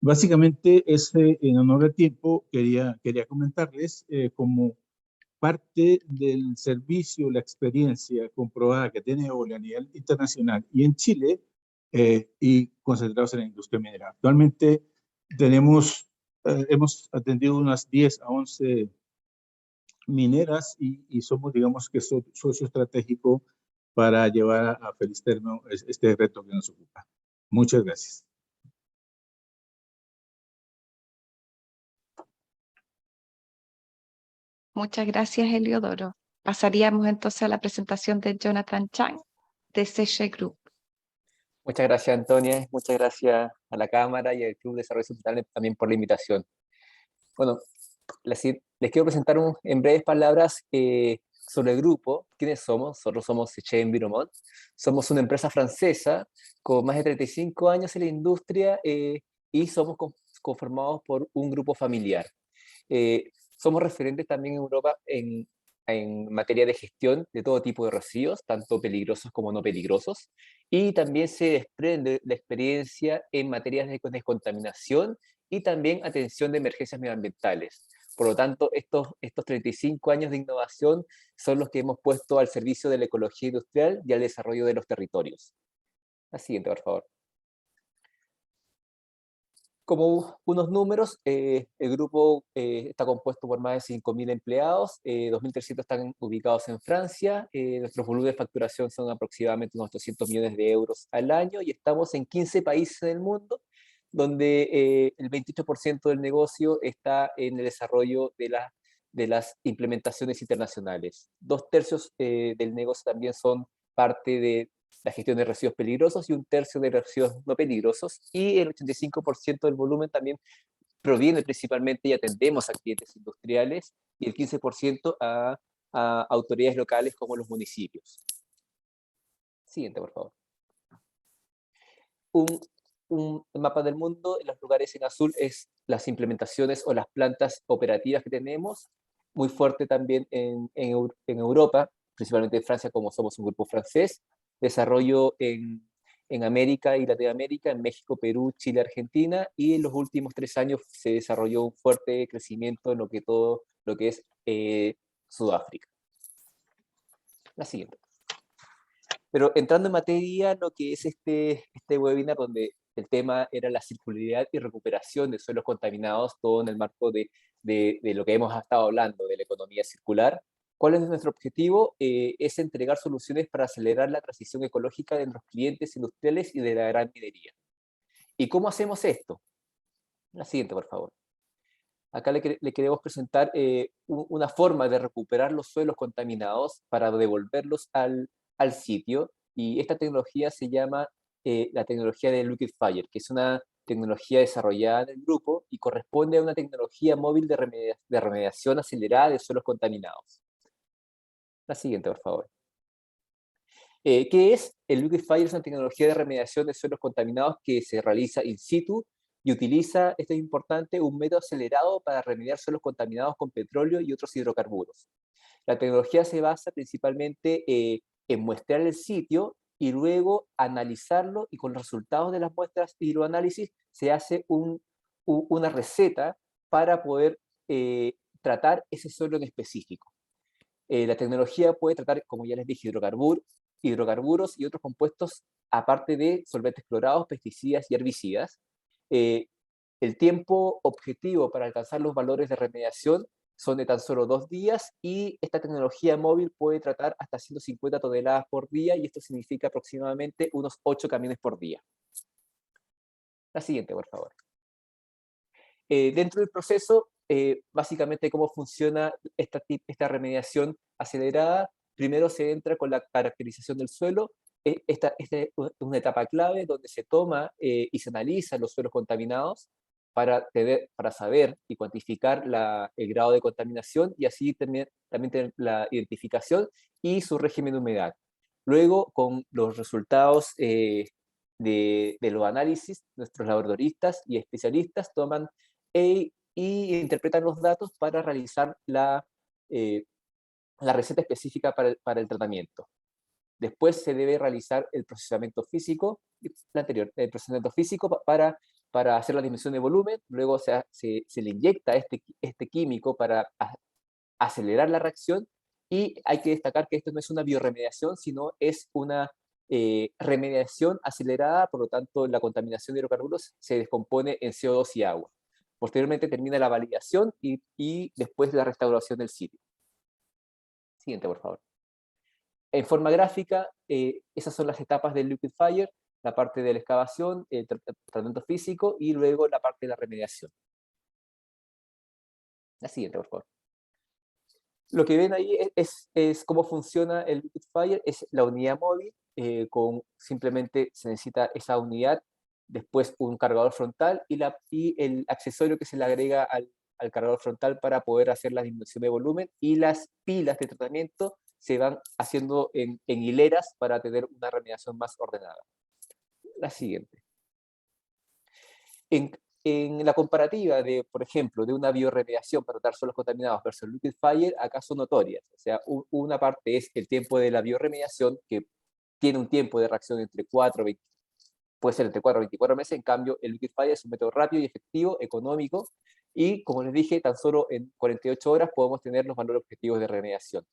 Básicamente, en honor al tiempo, quería comentarles como parte del servicio, la experiencia comprobada que tiene Eolia a nivel internacional y en Chile, y concentrados en la industria minera. Actualmente hemos atendido unas 10 a 11 mineras y somos, digamos, que socio estratégico para llevar a feliz término este reto que nos ocupa. Muchas gracias. Muchas gracias, Heliodoro. Pasaríamos entonces a la presentación de Jonathan Chang, de SeChe Group. Muchas gracias, Antonia. Muchas gracias a la Cámara y al Club de Desarrollo Sustentable también por la invitación. Bueno, les quiero presentar en breves palabras sobre el grupo. ¿Quiénes somos? Nosotros somos SeChe Enviromont. Somos una empresa francesa con más de 35 años en la industria y somos conformados por un grupo familiar. Somos referentes también en Europa en materia de gestión de todo tipo de residuos, tanto peligrosos como no peligrosos, y también se desprende la experiencia en materias de descontaminación y también atención de emergencias medioambientales. Por lo tanto, estos 35 años de innovación son los que hemos puesto al servicio de la ecología industrial y al desarrollo de los territorios. La siguiente, por favor. Como unos números, el grupo está compuesto por más de 5.000 empleados, 2.300 están ubicados en Francia, nuestros volúmenes de facturación son aproximadamente unos 800 millones de euros al año y estamos en 15 países del mundo, donde el 28% del negocio está en el desarrollo de las implementaciones internacionales. 2/3 del negocio también son parte de la gestión de residuos peligrosos y 1/3 de residuos no peligrosos, y el 85% del volumen también proviene principalmente y atendemos a clientes industriales, y el 15% a autoridades locales como los municipios. Siguiente, por favor. Un mapa del mundo, en los lugares en azul es las implementaciones o las plantas operativas que tenemos, muy fuerte también en Europa, principalmente en Francia, como somos un grupo francés, desarrollo en América y Latinoamérica, en México, Perú, Chile, Argentina, y en los últimos 3 años se desarrolló un fuerte crecimiento en todo lo que es Sudáfrica. La siguiente. Pero entrando en materia, lo que es este webinar, donde el tema era la circularidad y recuperación de suelos contaminados, todo en el marco de lo que hemos estado hablando, de la economía circular. ¿Cuál es nuestro objetivo? Es entregar soluciones para acelerar la transición ecológica de nuestros clientes industriales y de la gran minería. ¿Y cómo hacemos esto? La siguiente, por favor. Acá le queremos presentar una forma de recuperar los suelos contaminados para devolverlos al sitio, y esta tecnología se llama la tecnología de Liquidfire, que es una tecnología desarrollada en el grupo y corresponde a una tecnología móvil de remediación acelerada de suelos contaminados. La siguiente, por favor. ¿Qué es? El Liquidfire es una tecnología de remediación de suelos contaminados que se realiza in situ y utiliza, esto es importante, un método acelerado para remediar suelos contaminados con petróleo y otros hidrocarburos. La tecnología se basa principalmente en muestrear el sitio y luego analizarlo, y con los resultados de las muestras y los análisis se hace una receta para poder tratar ese suelo en específico. La tecnología puede tratar, como ya les dije, hidrocarburos y otros compuestos, aparte de solventes clorados, pesticidas y herbicidas. El tiempo objetivo para alcanzar los valores de remediación son de tan solo 2 días, y esta tecnología móvil puede tratar hasta 150 toneladas por día, y esto significa aproximadamente unos 8 camiones por día. La siguiente, por favor. Dentro del proceso, básicamente cómo funciona esta remediación acelerada. Primero se entra con la caracterización del suelo. Esta es una etapa clave donde se toma y se analiza los suelos contaminados para saber y cuantificar el grado de contaminación, y así también tener la identificación y su régimen de humedad. Luego, con los resultados de los análisis, nuestros laboratoristas y especialistas toman y interpretan los datos para realizar la receta específica para el tratamiento. Después se debe realizar el procesamiento físico, el procesamiento físico para hacer la disminución de volumen. Luego se le inyecta este químico para acelerar la reacción, y hay que destacar que esto no es una bioremediación, sino es una remediación acelerada. Por lo tanto, la contaminación de hidrocarburos se descompone en CO2 y agua. Posteriormente termina la validación y después la restauración del sitio. Siguiente, por favor. En forma gráfica, esas son las etapas del liquefier: la parte de la excavación, el tratamiento físico, y luego la parte de la remediación. La siguiente, por favor. Lo que ven ahí es cómo funciona el liquefier. Es la unidad móvil, simplemente se necesita esa unidad, después un cargador frontal y el accesorio que se le agrega al cargador frontal para poder hacer la disminución de volumen, y las pilas de tratamiento se van haciendo en hileras para tener una remediación más ordenada. La siguiente. En la comparativa por ejemplo, de una bioremediación para tratar suelos contaminados versus el liquefier, acá son notorias. O sea, una parte es el tiempo de la bioremediación, que tiene un tiempo de reacción puede ser entre 4 y 24 meses. En cambio, el liquefier es un método rápido y efectivo, económico, y como les dije, tan solo en 48 horas podemos tener los valores objetivos de remediación.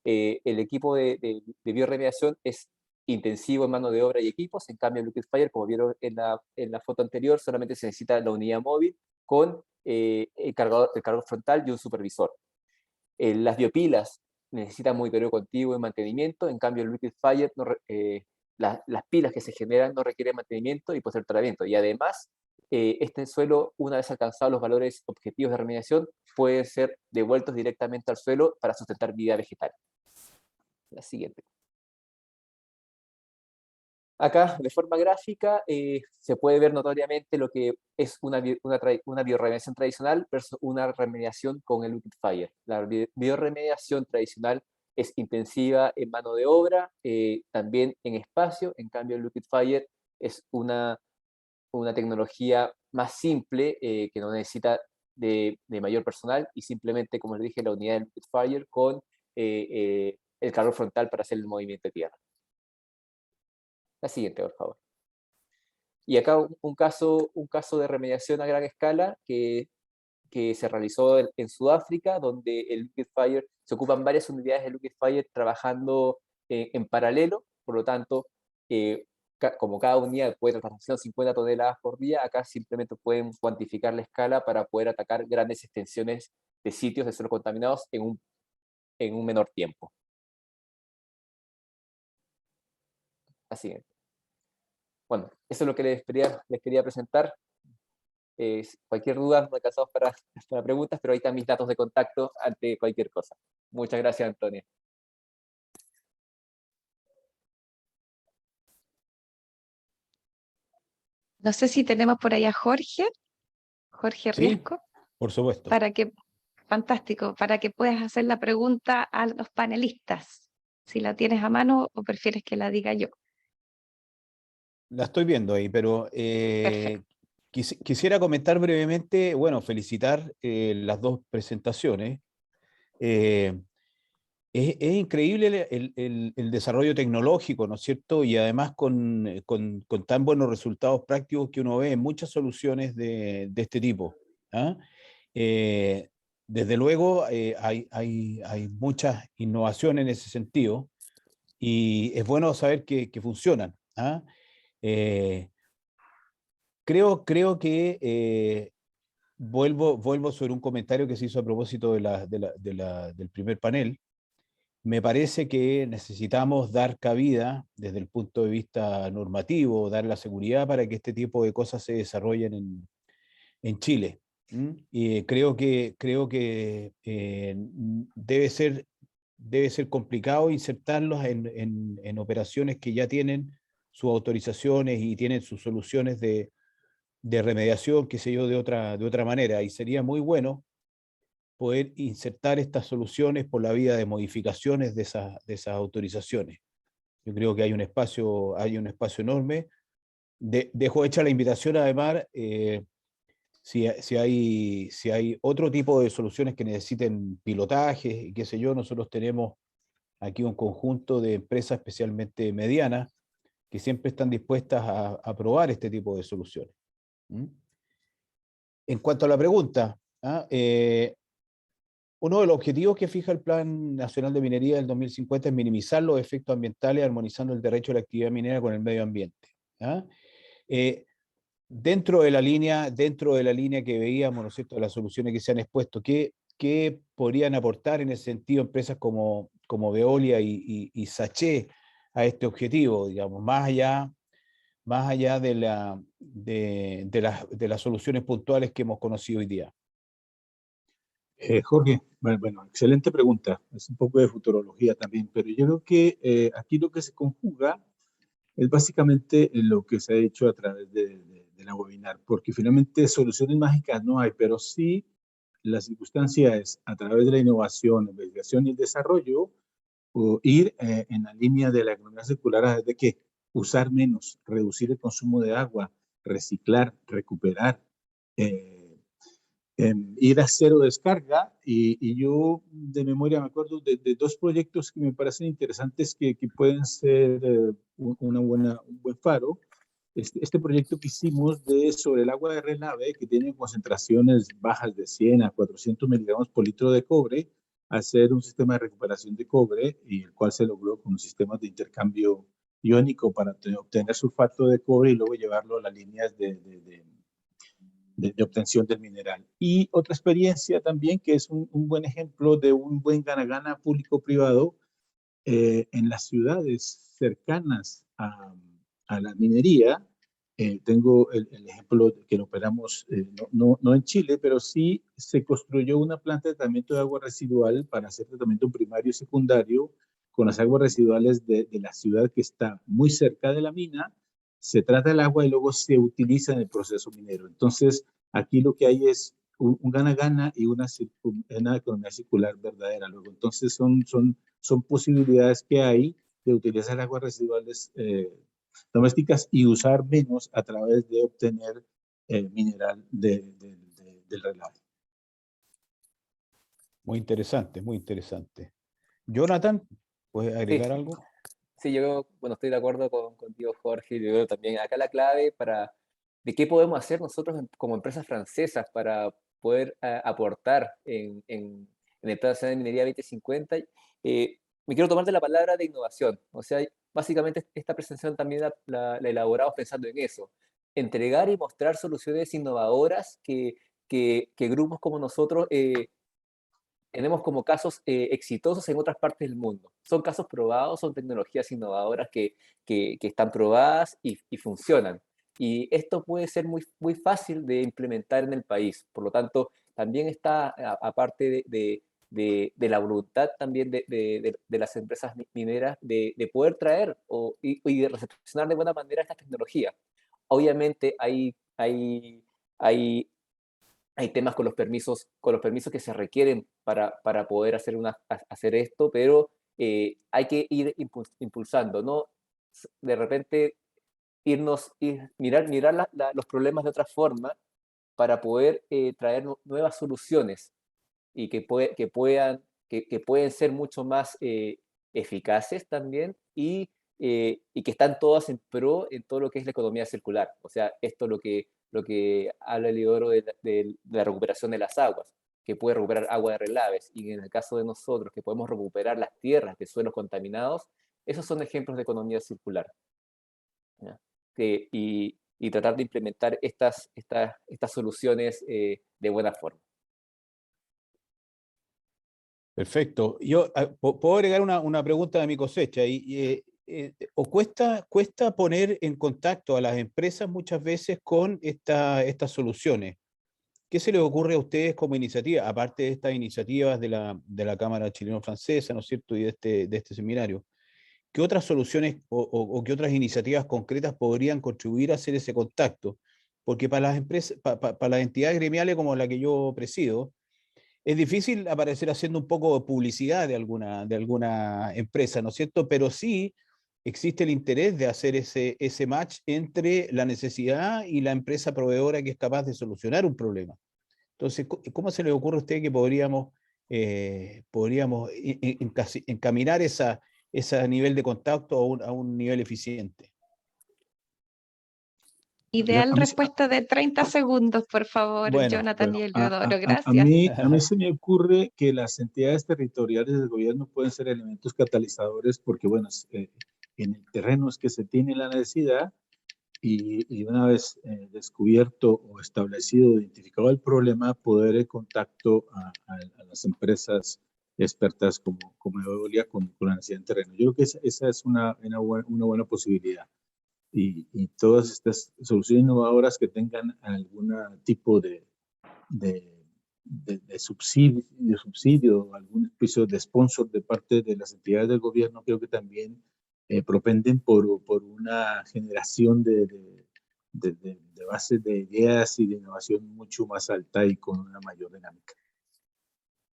El equipo de bioremediación es intensivo en mano de obra y equipos. En cambio, el liquefier, como vieron en la foto anterior, solamente se necesita la unidad móvil con el cargador frontal y un supervisor. Las biopilas necesitan monitoreo continuo y mantenimiento. En cambio, el liquefier, las pilas que se generan no requieren mantenimiento y posterior tratamiento. Y además, este suelo, una vez alcanzados los valores objetivos de remediación, pueden ser devueltos directamente al suelo para sustentar vida vegetal. La siguiente. Acá, de forma gráfica, se puede ver notoriamente lo que es una bioremediación tradicional versus una remediación con el liquefier. La bioremediación tradicional es intensiva en mano de obra, también en espacio. En cambio, el liquefier es una tecnología más simple, que no necesita de mayor personal, y simplemente, como les dije, la unidad del liquefier con el cargador frontal para hacer el movimiento de tierra. La siguiente, por favor. Y acá un caso de remediación a gran escala que se realizó en Sudáfrica, donde el liquefier, se ocupan varias unidades de liquefier trabajando en paralelo. Por lo tanto, como cada unidad puede tratar 50 toneladas por día, acá simplemente pueden cuantificar la escala para poder atacar grandes extensiones de sitios de suelos contaminados en un menor tiempo. Así es. Bueno, eso es lo que les quería presentar. Cualquier duda, no alcanzamos para preguntas, pero ahí están mis datos de contacto ante cualquier cosa. Muchas gracias, Antonio. No sé si tenemos por ahí a Jorge Riesco. Sí, por supuesto. Fantástico, para que puedas hacer la pregunta a los panelistas. Si la tienes a mano o prefieres que la diga yo. La estoy viendo ahí, pero Quisiera comentar brevemente, bueno, felicitar las dos presentaciones. Es increíble el desarrollo tecnológico, ¿no es cierto? Y además con tan buenos resultados prácticos que uno ve en muchas soluciones de este tipo. ¿Ah? Desde luego hay muchas innovaciones en ese sentido y es bueno saber que funcionan. ¿Ah? Eh, creo que vuelvo sobre un comentario que se hizo a propósito del primer panel. Me parece que necesitamos dar cabida desde el punto de vista normativo, dar la seguridad para que este tipo de cosas se desarrollen en Chile. ¿Mm? Y creo que debe ser complicado insertarlos en operaciones que ya tienen sus autorizaciones y tienen sus soluciones de remediación, qué sé yo, de otra manera. Y sería muy bueno poder insertar estas soluciones por la vía de modificaciones de esas autorizaciones. Yo creo que hay un espacio enorme. Dejo hecha la invitación, además, si hay otro tipo de soluciones que necesiten pilotajes y qué sé yo, nosotros tenemos aquí un conjunto de empresas, especialmente medianas, que siempre están dispuestas a probar este tipo de soluciones. ¿Mm? En cuanto a la pregunta, uno de los objetivos que fija el Plan Nacional de Minería del 2050 es minimizar los efectos ambientales armonizando el derecho a la actividad minera con el medio ambiente. ¿Ah? Dentro de la línea que veíamos, ¿no es cierto?, de las soluciones que se han expuesto, ¿qué podrían aportar en ese sentido empresas como Veolia y Sachet a este objetivo, digamos, más allá de las soluciones puntuales que hemos conocido hoy día? Jorge, bueno, excelente pregunta. Es un poco de futurología también, pero yo creo que aquí lo que se conjuga es básicamente lo que se ha hecho a través de la webinar, porque finalmente soluciones mágicas no hay, pero sí la circunstancia es a través de la innovación, la investigación y el desarrollo, o ir en la línea de la economía circular, de que usar menos, reducir el consumo de agua, reciclar, recuperar, ir a cero descarga. Y yo de memoria me acuerdo de dos proyectos que me parecen interesantes que pueden ser un buen faro. Este proyecto que hicimos sobre el agua de Renave, que tiene concentraciones bajas de 100 a 400 miligramos por litro de cobre, hacer un sistema de recuperación de cobre, y el cual se logró con un sistema de intercambio iónico para obtener sulfato de cobre y luego llevarlo a las líneas de obtención del mineral. Y otra experiencia también que es un buen ejemplo de un buen gana-gana público-privado en las ciudades cercanas a la minería. Tengo el ejemplo que lo operamos no en Chile, pero sí se construyó una planta de tratamiento de agua residual para hacer tratamiento primario y secundario con las aguas residuales de la ciudad que está muy cerca de la mina. Se trata el agua y luego se utiliza en el proceso minero. Entonces, aquí lo que hay es un gana-gana y una economía circular verdadera. Luego, entonces, son posibilidades que hay de utilizar aguas residuales domésticas y usar menos a través de obtener mineral del relave. Muy interesante, muy interesante. Jonathan, ¿puedes agregar algo? Sí, yo, bueno, estoy de acuerdo contigo, Jorge. Yo creo también acá la clave de qué podemos hacer nosotros como empresas francesas para poder aportar en el Plan Nacional de Minería 2050. Me quiero tomar de la palabra de innovación. O sea, básicamente esta presentación también la elaboramos pensando en eso. Entregar y mostrar soluciones innovadoras que grupos como nosotros tenemos como casos exitosos en otras partes del mundo. Son casos probados, son tecnologías innovadoras que están probadas y funcionan. Y esto puede ser muy fácil de implementar en el país. Por lo tanto, también está, aparte de la voluntad también de las empresas mineras de poder traer y de recepcionar de buena manera estas tecnologías. Obviamente hay temas con los permisos que se requieren para poder hacer esto, pero hay que ir impulsando, ¿no? De repente mirar los problemas de otra forma para poder traer nuevas soluciones y que pueden ser mucho más eficaces también y que están todas en pro en todo lo que es la economía circular. O sea, esto es lo que habla Eliodoro de la recuperación de las aguas, que puede recuperar agua de relaves, y en el caso de nosotros, que podemos recuperar las tierras de suelos contaminados, esos son ejemplos de economía circular. ¿Ya? Y tratar de implementar estas soluciones de buena forma. Perfecto. Yo puedo agregar una pregunta de mi cosecha. ¿O cuesta poner en contacto a las empresas muchas veces con estas soluciones? ¿Qué se les ocurre a ustedes como iniciativa, aparte de estas iniciativas de la Cámara Chileno-Francesa, ¿no es cierto?, y de este seminario? ¿Qué otras soluciones o qué otras iniciativas concretas podrían contribuir a hacer ese contacto? Porque para las empresas, para las entidades gremiales como la que yo presido, es difícil aparecer haciendo un poco de publicidad de alguna empresa, ¿no es cierto? Pero sí existe el interés de hacer ese match entre la necesidad y la empresa proveedora que es capaz de solucionar un problema. Entonces, ¿cómo se le ocurre a usted que podríamos encaminar ese nivel de contacto a un nivel eficiente? Ideal respuesta de 30 segundos, por favor, Bueno, Jonathan y Eliodoro. A Gracias. mí se me ocurre que las entidades territoriales del gobierno pueden ser elementos catalizadores porque, bueno, en el terreno es que se tiene la necesidad y una vez descubierto o establecido, identificado el problema, poder el contacto a las empresas expertas como Eolia con la necesidad en terreno. Yo creo que esa es una buena posibilidad. Y todas estas soluciones innovadoras que tengan algún tipo de subsidio, algún especie de sponsor de parte de las entidades del gobierno, creo que también propenden por una generación de bases de ideas y de innovación mucho más alta y con una mayor dinámica.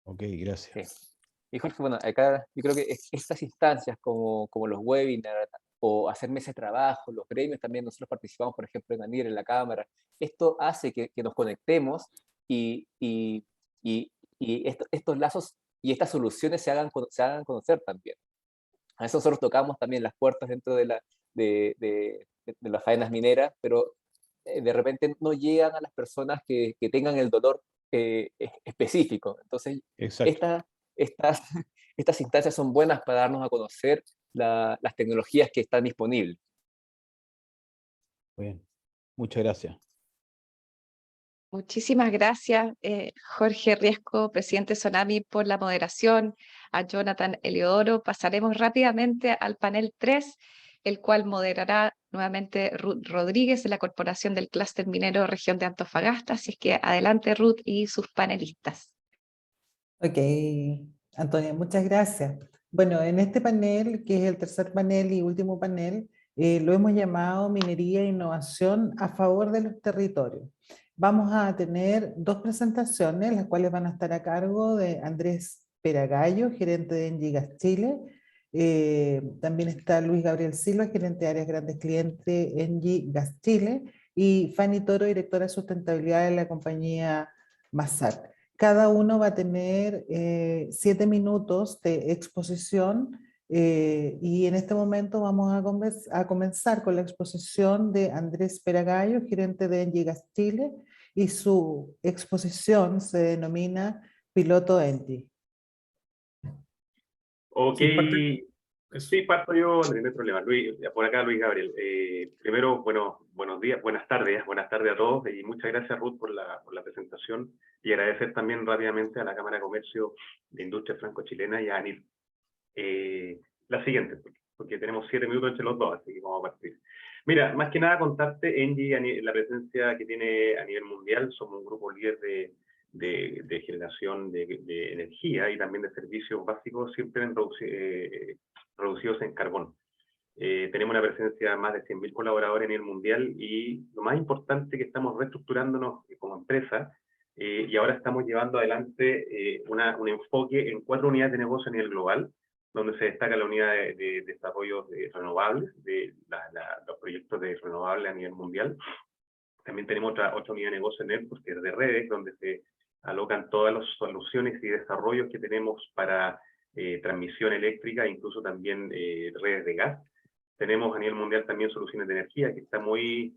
Ok, gracias. Sí. Y Jorge, bueno, acá yo creo que estas instancias como los webinars o hacer mesas de trabajo, los gremios también, nosotros participamos, por ejemplo, en ANIR, en la Cámara, esto hace que nos conectemos y estos lazos y estas soluciones se hagan conocer también. A veces nosotros tocamos también las puertas dentro de las faenas mineras, pero de repente no llegan a las personas que tengan el dolor específico. Entonces, Exacto. estas instancias son buenas para darnos a conocer las tecnologías que están disponibles. Bien, muchas gracias. Muchísimas gracias, Jorge Riesco, presidente Sonami, por la moderación, a Jonathan Eliodoro. Pasaremos rápidamente al panel 3, el cual moderará nuevamente Ruth Rodríguez de la Corporación del Clúster Minero Región de Antofagasta. Así es que adelante, Ruth y sus panelistas. Ok, Antonia, muchas gracias. Bueno, en este panel, que es el tercer panel y último panel, lo hemos llamado Minería e Innovación a favor de los territorios. Vamos a tener dos presentaciones, las cuales van a estar a cargo de Andrés Peragallo, gerente de Engie Gas Chile. También está Luis Gabriel Silva, gerente de áreas grandes clientes Engie Gas Chile, y Fanny Toro, directora de sustentabilidad de la compañía Massac. Cada uno va a tener 7 minutos de exposición y en este momento vamos a comenzar con la exposición de Andrés Peragallo, gerente de Engie Gas Chile, y su exposición se denomina Piloto Engie. Ok, sí, parto yo, Andrés, no hay problema. Por acá Luis Gabriel. Primero, buenos días, buenas tardes a todos y muchas gracias, Ruth, por la presentación y agradecer también rápidamente a la Cámara de Comercio de Industria Franco-Chilena y a ANIR. La siguiente, porque tenemos 7 minutos entre los dos, así que vamos a partir. Mira, más que nada contarte Engie, la presencia que tiene a nivel mundial. Somos un grupo líder de generación de energía y también de servicios básicos, siempre reducidos en carbón. Tenemos una presencia de más de 100.000 colaboradores a nivel mundial y lo más importante es que estamos reestructurándonos como empresa y ahora estamos llevando adelante un enfoque en 4 unidades de negocio a nivel global, donde se destaca la unidad de desarrollo de renovables, los proyectos de renovables a nivel mundial. También tenemos otra unidad de negocio en Networks, que es de redes, donde se alocan todas las soluciones y desarrollos que tenemos para transmisión eléctrica, incluso también redes de gas. Tenemos a nivel mundial también soluciones de energía, que está muy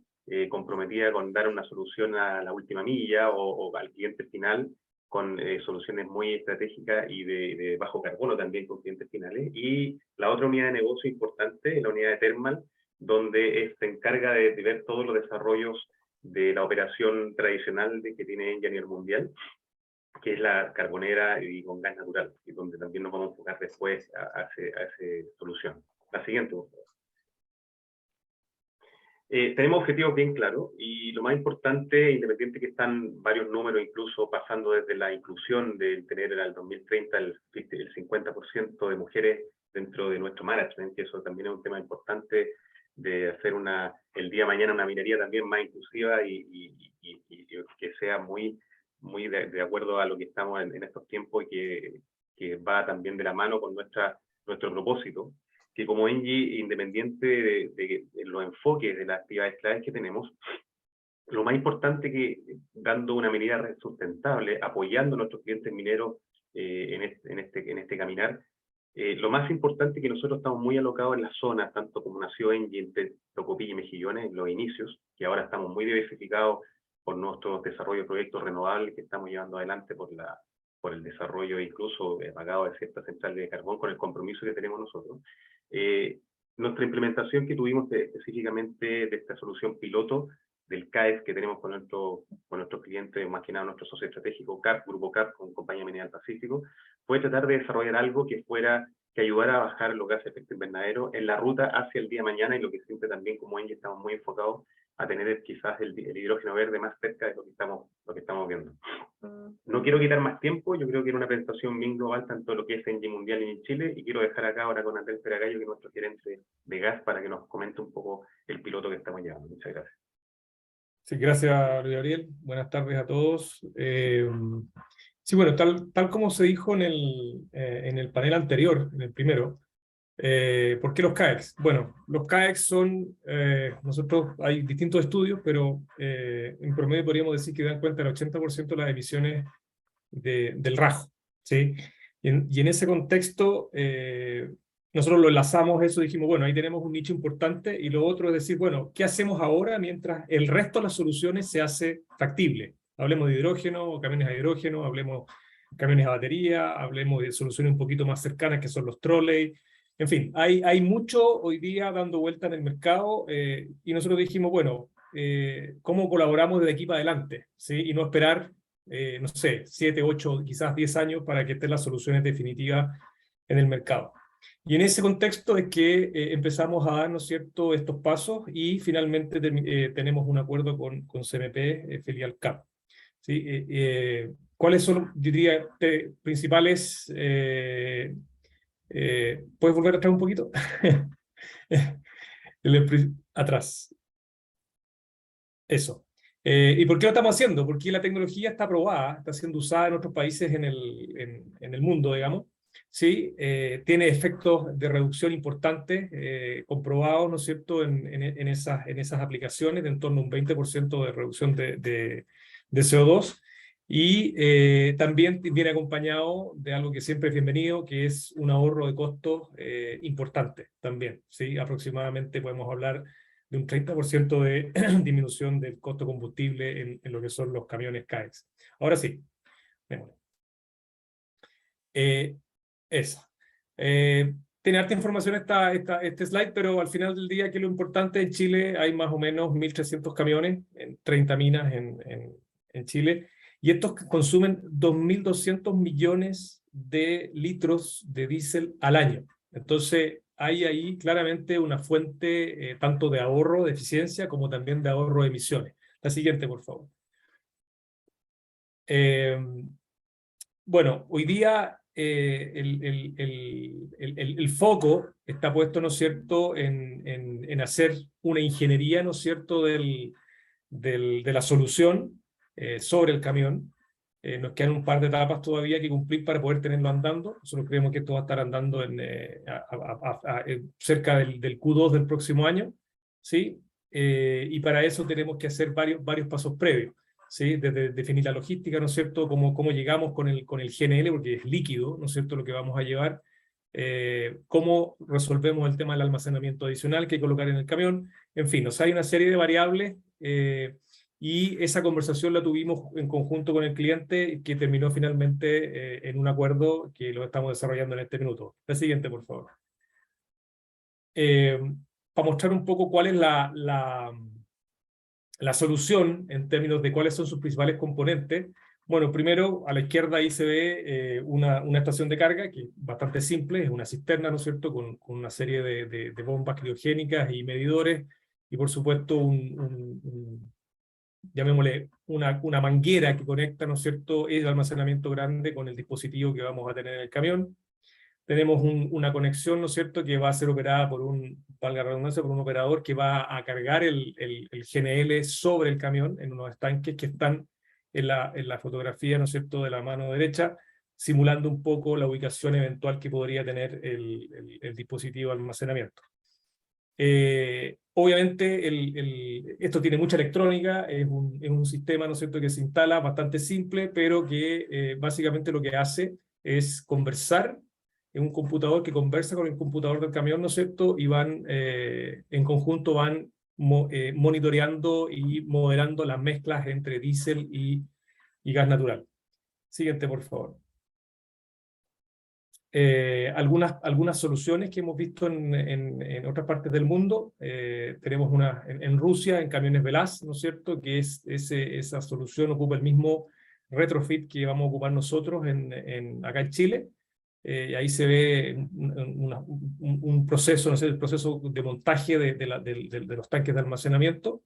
comprometida con dar una solución a la última milla o al cliente final, con soluciones muy estratégicas y de bajo carbono también con clientes finales. Y la otra unidad de negocio importante es la unidad de Thermal, donde se encarga de ver todos los desarrollos de la operación tradicional que tiene Engie a nivel mundial, que es la carbonera y con gas natural, y donde también nos vamos a enfocar después a esa solución. La siguiente, por favor. Tenemos objetivos bien claros, y lo más importante, independiente que están varios números, incluso pasando desde la inclusión de tener al 2030 el 50% de mujeres dentro de nuestro management, que eso también es un tema importante, de hacer el día de mañana una minería también más inclusiva y que sea muy de acuerdo a lo que estamos en estos tiempos, y que va también de la mano con nuestro propósito, que como Engie, independiente de los enfoques de las actividades claves que tenemos, lo más importante que, dando una minería sustentable, apoyando a nuestros clientes mineros en este caminar, lo más importante es que nosotros estamos muy alocados en las zonas, tanto como nació Engie entre Tocopilla y Mejillones, en los inicios, que ahora estamos muy diversificados por nuestros desarrollos de proyectos renovables que estamos llevando adelante por el desarrollo incluso pagado de ciertas centrales de carbón, con el compromiso que tenemos nosotros. Nuestra implementación que tuvimos específicamente de esta solución piloto del CAES que tenemos con nuestros clientes, más que nada nuestro socio estratégico, CARP, Grupo CARP, con Compañía Minera del Pacífico, fue tratar de desarrollar algo que ayudara a bajar los gases de efecto invernadero en la ruta hacia el día de mañana, y lo que siempre también como Engie estamos muy enfocados a tener quizás el hidrógeno verde más cerca de lo que estamos viendo. No quiero quitar más tiempo, yo creo que era una presentación bien global, tanto lo que es Engie Mundial y en Chile, y quiero dejar acá ahora con Andrés Peragallo, que es nuestro gerente de gas, para que nos comente un poco el piloto que estamos llevando. Muchas gracias. Sí, gracias, Luis Gabriel. Buenas tardes a todos. Sí, bueno, tal como se dijo en el panel anterior, en el primero, ¿por qué los CAEX? Bueno, los CAEX son, hay distintos estudios, pero en promedio podríamos decir que dan cuenta del 80% de las emisiones del rajo, ¿sí? Y en ese contexto, nosotros lo enlazamos eso, dijimos, bueno, ahí tenemos un nicho importante, y lo otro es decir, bueno, ¿qué hacemos ahora mientras el resto de las soluciones se hace factible? Hablemos de hidrógeno, camiones a hidrógeno, hablemos de camiones a batería, hablemos de soluciones un poquito más cercanas que son los trolley. En fin, hay mucho hoy día dando vuelta en el mercado, y nosotros dijimos, bueno, ¿cómo colaboramos desde aquí para adelante? ¿Sí? Y no esperar, no sé, 7, 8, quizás 10 años para que estén las soluciones definitivas en el mercado. Y en ese contexto es que empezamos a dar, ¿no es cierto?, estos pasos, y finalmente tenemos un acuerdo con CMP, filial CAP. ¿Sí? ¿Cuáles son, diría, principales... ¿puedes volver atrás un poquito? Atrás. Eso. ¿Y por qué lo estamos haciendo? Porque la tecnología está aprobada, está siendo usada en otros países en el mundo, digamos. ¿Sí? Tiene efectos de reducción importantes, comprobados, ¿no es cierto?, en esas aplicaciones, de en torno a un 20% de reducción de CO2. Y también viene acompañado de algo que siempre es bienvenido, que es un ahorro de costos importante también, ¿sí? Aproximadamente podemos hablar de un 30% de disminución del costo combustible en lo que son los camiones CAEX. Ahora sí, démosle. Esa. Tiene harta información este slide, pero al final del día, que lo importante, en Chile hay más o menos 1.300 camiones en 30 minas en Chile, y estos consumen 2.200 millones de litros de diésel al año. Entonces, hay ahí claramente una fuente tanto de ahorro, de eficiencia, como también de ahorro de emisiones. La siguiente, por favor. Bueno, hoy día el foco está puesto, ¿no es cierto?, en hacer una ingeniería, ¿no es cierto?, de la solución sobre el camión, Nos quedan un par de etapas todavía que cumplir para poder tenerlo andando. Nosotros creemos que esto va a estar andando cerca del Q2 del próximo año, ¿sí? Y para eso tenemos que hacer varios pasos previos, ¿sí? Desde definir la logística, ¿no es cierto? Cómo llegamos con el GNL, porque es líquido, ¿no es cierto?, lo que vamos a llevar. Cómo resolvemos el tema del almacenamiento adicional que hay que colocar en el camión. En fin, o sea, hay una serie de variables, y esa conversación la tuvimos en conjunto con el cliente, que terminó finalmente en un acuerdo que lo estamos desarrollando en este minuto. La siguiente, por favor. Para mostrar un poco cuál es la solución en términos de cuáles son sus principales componentes. Bueno, primero, a la izquierda ahí se ve una estación de carga que es bastante simple, es una cisterna, ¿no es cierto?, con una serie de bombas criogénicas y medidores, y por supuesto llamémosle una manguera que conecta, ¿no es cierto?, el almacenamiento grande con el dispositivo que vamos a tener en el camión. Tenemos una conexión, ¿no es cierto?, que va a ser operada valga la redundancia, por un operador que va a cargar el GNL sobre el camión en unos estanques que están en la fotografía, ¿no es cierto?, de la mano derecha, simulando un poco la ubicación eventual que podría tener el dispositivo de almacenamiento. Obviamente esto tiene mucha electrónica, es un sistema, ¿no es cierto?, que se instala bastante simple, pero que básicamente lo que hace es conversar en un computador que conversa con el computador del camión, ¿no es cierto?, y en conjunto van monitoreando y moderando las mezclas entre diésel y gas natural. Siguiente, por favor. Algunas soluciones que hemos visto en otras partes del mundo. Tenemos una en Rusia, en camiones Velaz, ¿no es cierto?, que esa solución ocupa el mismo retrofit que vamos a ocupar nosotros acá en Chile. Ahí se ve un proceso, no sé, el proceso de montaje de los tanques de almacenamiento.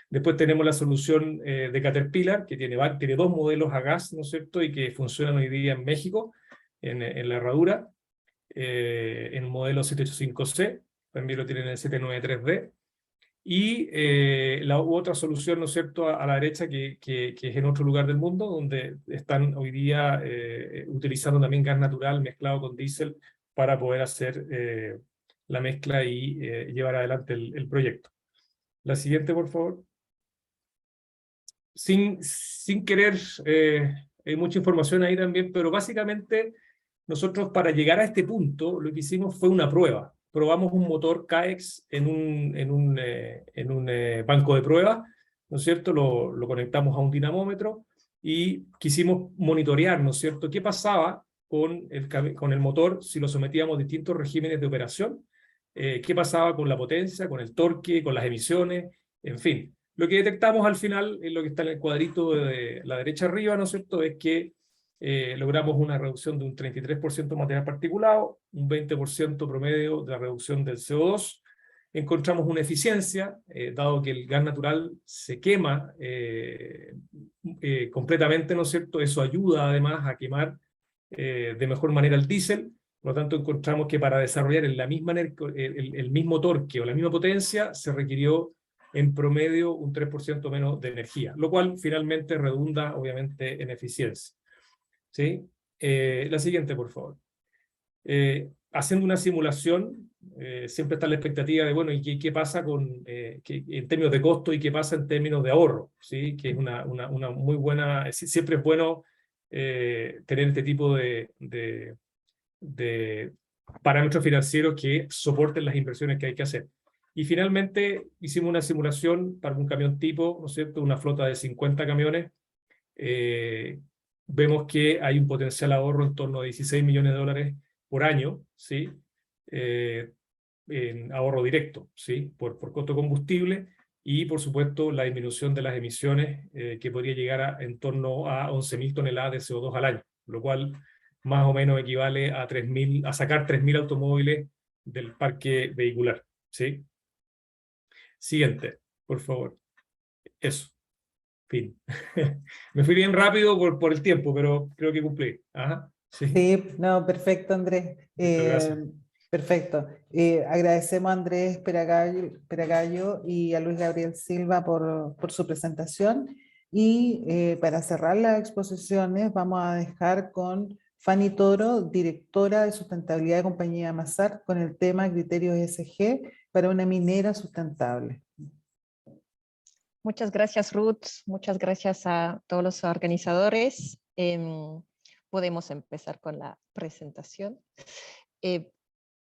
Después tenemos la solución de Caterpillar, que tiene 2 modelos a gas, ¿no es cierto?, y que funcionan hoy día en México, en la herradura, en un modelo 785C, también lo tienen en el 793D, y la otra solución, ¿no es cierto?, a la derecha, que es en otro lugar del mundo, donde están hoy día utilizando también gas natural mezclado con diésel para poder hacer la mezcla y llevar adelante el proyecto. La siguiente, por favor. Sin querer, hay mucha información ahí también, pero básicamente nosotros, para llegar a este punto, lo que hicimos fue una prueba. Probamos un motor CAEX en un banco de pruebas, ¿no es cierto? Lo conectamos a un dinamómetro y quisimos monitorear, ¿no es cierto?, qué pasaba con el motor si lo sometíamos a distintos regímenes de operación, qué pasaba con la potencia, con el torque, con las emisiones, en fin. Lo que detectamos al final, en lo que está en el cuadrito de la derecha arriba, ¿no es cierto?, es que logramos una reducción de un 33% de material particulado, un 20% promedio de la reducción del CO2. Encontramos una eficiencia, dado que el gas natural se quema completamente, ¿no es cierto? Eso ayuda además a quemar de mejor manera el diésel. Por lo tanto, encontramos que para desarrollar el mismo torque o la misma potencia se requirió en promedio un 3% menos de energía, lo cual finalmente redunda obviamente en eficiencia. ¿Sí? La siguiente, por favor. Haciendo una simulación, siempre está la expectativa de, bueno, ¿y qué pasa en términos de costo y qué pasa en términos de ahorro? ¿Sí? Que es una muy buena, siempre es bueno tener este tipo de parámetros financieros que soporten las inversiones que hay que hacer. Y finalmente hicimos una simulación para un camión tipo, ¿no es cierto?, una flota de 50 camiones. Vemos que hay un potencial ahorro en torno a $16 millones por año, ¿sí? En ahorro directo, ¿sí? Por costo de combustible, y por supuesto la disminución de las emisiones que podría llegar en torno a 11.000 toneladas de CO2 al año, lo cual más o menos equivale a sacar 3.000 automóviles del parque vehicular, ¿sí? Siguiente, por favor. Eso. Fin. Me fui bien rápido por el tiempo, pero creo que cumplí. Ajá, sí. Sí, no, perfecto, Andrés. Gracias. Perfecto. Agradecemos a Andrés Peragallo y a Luis Gabriel Silva por su presentación. Y para cerrar las exposiciones vamos a dejar con Fanny Toro, directora de sustentabilidad de compañía Masar, con el tema criterios ESG para una minera sustentable. Muchas gracias, Ruth. Muchas gracias a todos los organizadores. Podemos empezar con la presentación.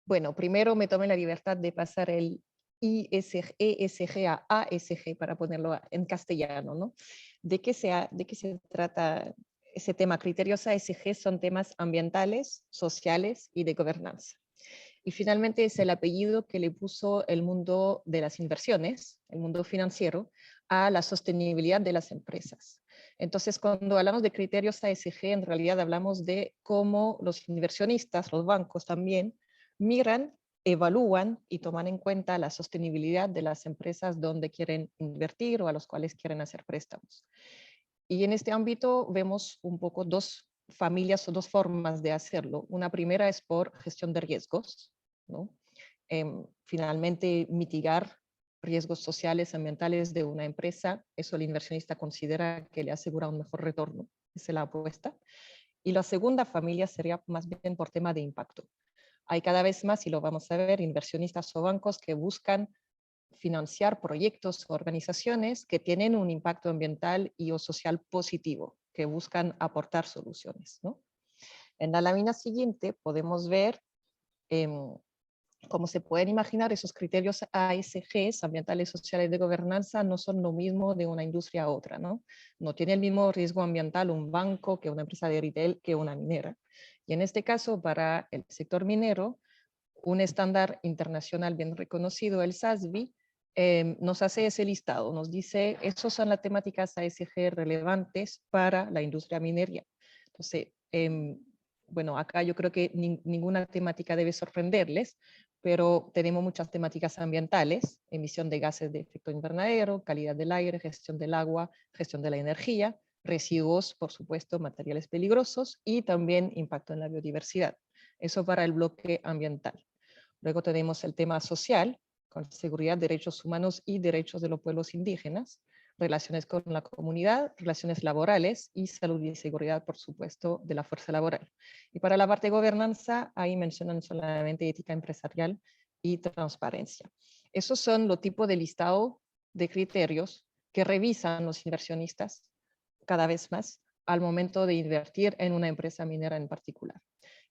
Bueno, primero me tomé la libertad de pasar el ESG a ASG para ponerlo en castellano, ¿no? ¿De qué se trata ese tema? Criterios ASG son temas ambientales, sociales y de gobernanza. Y finalmente es el apellido que le puso el mundo de las inversiones, el mundo financiero, a la sostenibilidad de las empresas. Entonces, cuando hablamos de criterios ASG, en realidad hablamos de cómo los inversionistas, los bancos también, miran, evalúan y toman en cuenta la sostenibilidad de las empresas donde quieren invertir o a los cuales quieren hacer préstamos. Y en este ámbito vemos un poco dos familias o dos formas de hacerlo. Una primera es por gestión de riesgos, ¿no? Finalmente, mitigar riesgos sociales, ambientales de una empresa, eso el inversionista considera que le asegura un mejor retorno, esa es la apuesta. Y la segunda familia sería más bien por tema de impacto. Hay cada vez más, y lo vamos a ver, inversionistas o bancos que buscan financiar proyectos o organizaciones que tienen un impacto ambiental y o social positivo, que buscan aportar soluciones, ¿no? En la lámina siguiente podemos ver como se pueden imaginar, esos criterios ASGs, ambientales, sociales, de gobernanza, no son lo mismo de una industria a otra, ¿no? No tiene el mismo riesgo ambiental un banco que una empresa de retail que una minera. Y en este caso, para el sector minero, un estándar internacional bien reconocido, el SASB, nos hace ese listado, nos dice, esas son las temáticas ASG relevantes para la industria minería. Entonces, bueno, acá yo creo que ninguna temática debe sorprenderles, pero tenemos muchas temáticas ambientales, emisión de gases de efecto invernadero, calidad del aire, gestión del agua, gestión de la energía, residuos, por supuesto, materiales peligrosos y también impacto en la biodiversidad. Eso para el bloque ambiental. Luego tenemos el tema social, con seguridad, derechos humanos y derechos de los pueblos indígenas, relaciones con la comunidad, relaciones laborales y salud y seguridad, por supuesto, de la fuerza laboral. Y para la parte de gobernanza, ahí mencionan solamente ética empresarial y transparencia. Esos son los tipos de listado de criterios que revisan los inversionistas cada vez más al momento de invertir en una empresa minera en particular.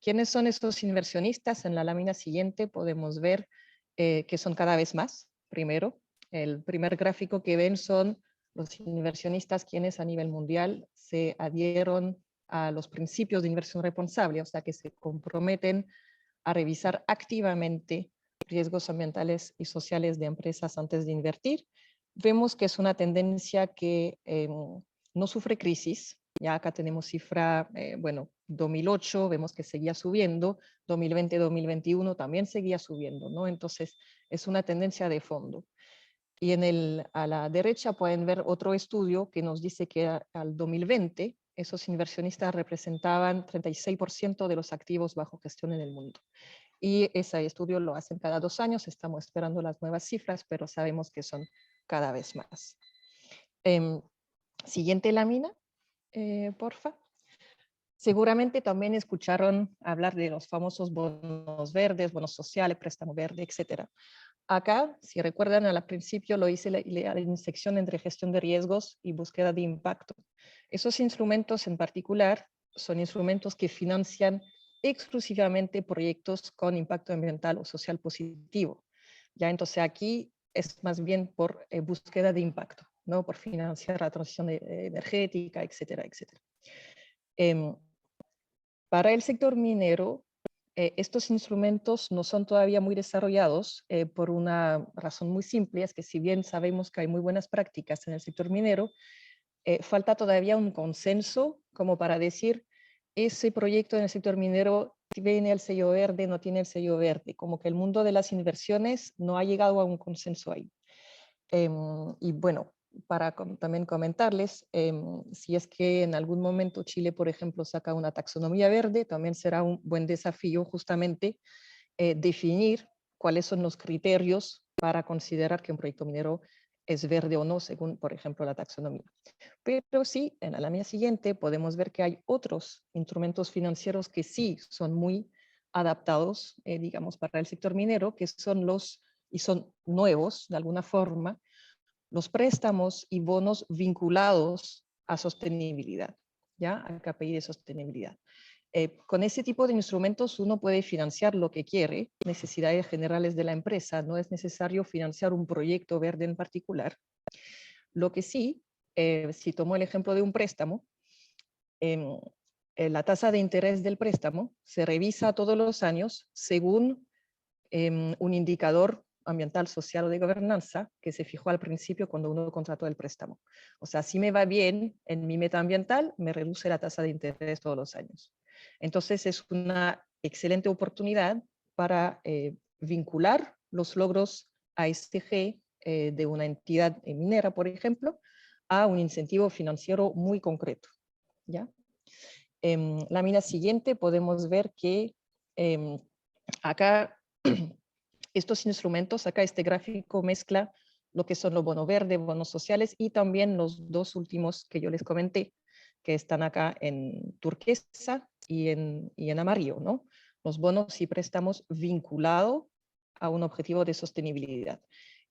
¿Quiénes son estos inversionistas? En la lámina siguiente podemos ver que son cada vez más. Primero, el primer gráfico que ven son los inversionistas quienes a nivel mundial se adhieron a los principios de inversión responsable, o sea que se comprometen a revisar activamente riesgos ambientales y sociales de empresas antes de invertir. Vemos que es una tendencia que no sufre crisis. Ya acá tenemos cifra, bueno, 2008 vemos que seguía subiendo, 2020, 2021 también seguía subiendo, ¿no? Entonces es una tendencia de fondo. Y a la derecha pueden ver otro estudio que nos dice que al 2020 esos inversionistas representaban 36% de los activos bajo gestión en el mundo. Y ese estudio lo hacen cada 2 años, estamos esperando las nuevas cifras, pero sabemos que son cada vez más. Siguiente lámina, porfa. Seguramente también escucharon hablar de los famosos bonos verdes, bonos sociales, préstamo verde, etc. Acá, si recuerdan, al principio lo hice la intersección entre gestión de riesgos y búsqueda de impacto. Esos instrumentos en particular son instrumentos que financian exclusivamente proyectos con impacto ambiental o social positivo. Ya entonces aquí es más bien por búsqueda de impacto, ¿no? Por financiar la transición energética, etcétera, etcétera. Para el sector minero, estos instrumentos no son todavía muy desarrollados por una razón muy simple, es que si bien sabemos que hay muy buenas prácticas en el sector minero, falta todavía un consenso como para decir ese proyecto en el sector minero tiene el sello verde, no tiene el sello verde, como que el mundo de las inversiones no ha llegado a un consenso ahí. Y bueno, para también comentarles, si es que en algún momento Chile, por ejemplo, saca una taxonomía verde, también será un buen desafío justamente definir cuáles son los criterios para considerar que un proyecto minero es verde o no, según, por ejemplo, la taxonomía. Pero sí, en la lámina siguiente podemos ver que hay otros instrumentos financieros que sí son muy adaptados, digamos, para el sector minero, que son y son nuevos, de alguna forma, los préstamos y bonos vinculados a sostenibilidad, ¿ya? Al KPI de sostenibilidad. Con ese tipo de instrumentos uno puede financiar lo que quiere, necesidades generales de la empresa, no es necesario financiar un proyecto verde en particular. Lo que sí, si tomo el ejemplo de un préstamo, la tasa de interés del préstamo se revisa todos los años según un indicador ambiental, social o de gobernanza que se fijó al principio cuando uno contrató el préstamo. O sea, si me va bien en mi meta ambiental, me reduce la tasa de interés todos los años. Entonces es una excelente oportunidad para vincular los logros ASG de una entidad minera, por ejemplo, a un incentivo financiero muy concreto, ¿ya? En la lámina siguiente podemos ver que acá estos instrumentos, acá este gráfico mezcla lo que son los bonos verdes, bonos sociales y también los dos últimos que yo les comenté, que están acá en turquesa y en amarillo, ¿no? Los bonos y préstamos vinculados a un objetivo de sostenibilidad.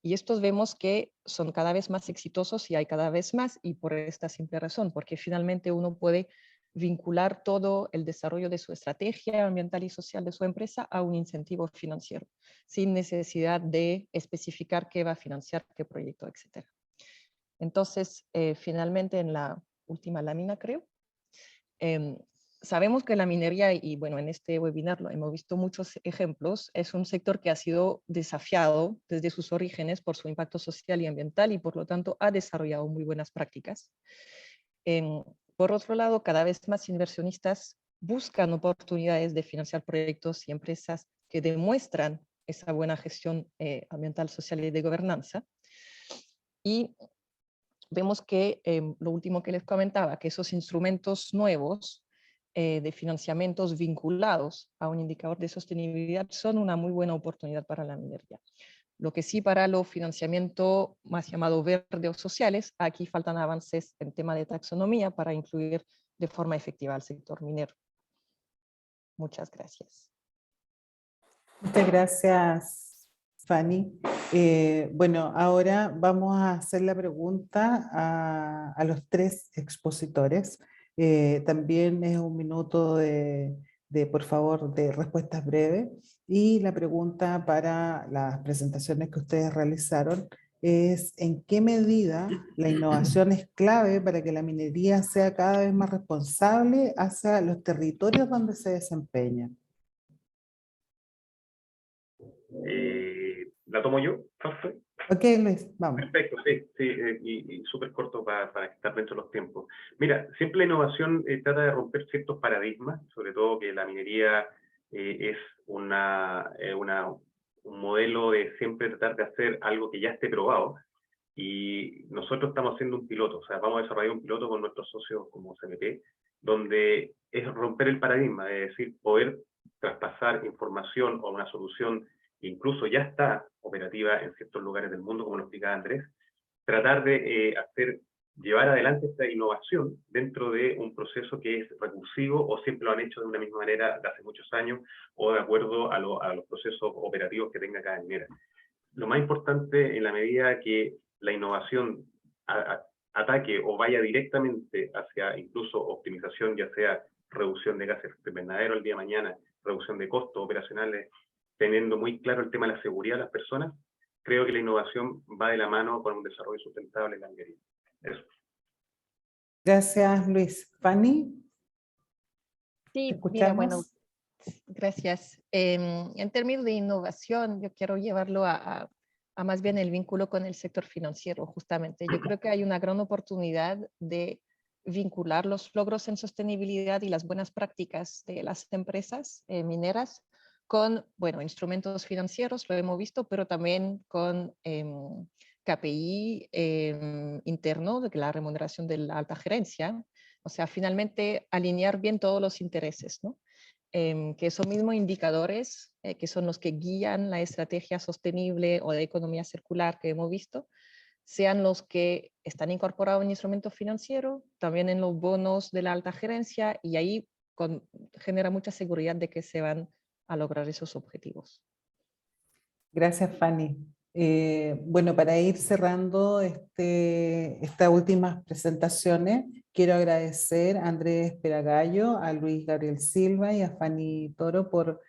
Y estos vemos que son cada vez más exitosos y hay cada vez más, y por esta simple razón, porque finalmente uno puede vincular todo el desarrollo de su estrategia ambiental y social de su empresa a un incentivo financiero, sin necesidad de especificar qué va a financiar, qué proyecto, etc. Entonces, finalmente en la última lámina, creo, sabemos que la minería, y bueno, en este webinar lo hemos visto muchos ejemplos, es un sector que ha sido desafiado desde sus orígenes por su impacto social y ambiental y por lo tanto ha desarrollado muy buenas prácticas. Por otro lado, cada vez más inversionistas buscan oportunidades de financiar proyectos y empresas que demuestran esa buena gestión ambiental, social y de gobernanza. Y vemos que lo último que les comentaba, que esos instrumentos nuevos de financiamientos vinculados a un indicador de sostenibilidad son una muy buena oportunidad para la minería. Lo que sí para los financiamientos más llamados verde o sociales, aquí faltan avances en tema de taxonomía para incluir de forma efectiva al sector minero. Muchas gracias. Muchas gracias, Fanny. Bueno, ahora vamos a hacer la pregunta a los tres expositores. También es un minuto por favor, de respuestas breves. Y la pregunta para las presentaciones que ustedes realizaron es: ¿en qué medida la innovación es clave para que la minería sea cada vez más responsable hacia los territorios donde se desempeña? ¿La tomo yo, Fausto? Ok, Luis, vamos. Perfecto, sí, y súper corto para estar dentro de los tiempos. Mira, siempre la innovación trata de romper ciertos paradigmas, sobre todo que la minería es un modelo de siempre tratar de hacer algo que ya esté probado, y nosotros estamos haciendo un piloto, o sea, vamos a desarrollar un piloto con nuestros socios como CMP, donde es romper el paradigma, es decir, poder traspasar información o una solución que incluso ya está operativa en ciertos lugares del mundo, como lo explicaba Andrés, tratar de llevar adelante esta innovación dentro de un proceso que es recursivo o siempre lo han hecho de una misma manera de hace muchos años o de acuerdo a los procesos operativos que tenga cada minera. Lo más importante, en la medida que la innovación ataque o vaya directamente hacia incluso optimización, ya sea reducción de gases de efecto invernadero el día de mañana, reducción de costos operacionales, teniendo muy claro el tema de la seguridad de las personas, creo que la innovación va de la mano con un desarrollo sustentable en la minería. Eso. Gracias, Luis. Fanny, sí, mira, bueno, gracias. En términos de innovación, yo quiero llevarlo a más bien el vínculo con el sector financiero, justamente. Yo creo que hay una gran oportunidad de vincular los logros en sostenibilidad y las buenas prácticas de las empresas mineras con, bueno, instrumentos financieros, lo hemos visto, pero también con KPI interno, de la remuneración de la alta gerencia. O sea, finalmente alinear bien todos los intereses, ¿no? Que esos mismos indicadores, que son los que guían la estrategia sostenible o de economía circular que hemos visto, sean los que están incorporados en instrumentos financieros, también en los bonos de la alta gerencia, y ahí genera mucha seguridad de que se van a lograr esos objetivos. Gracias, Fanny. Bueno, para ir cerrando estas últimas presentaciones, quiero agradecer a Andrés Peragallo, a Luis Gabriel Silva y a Fanny Toro por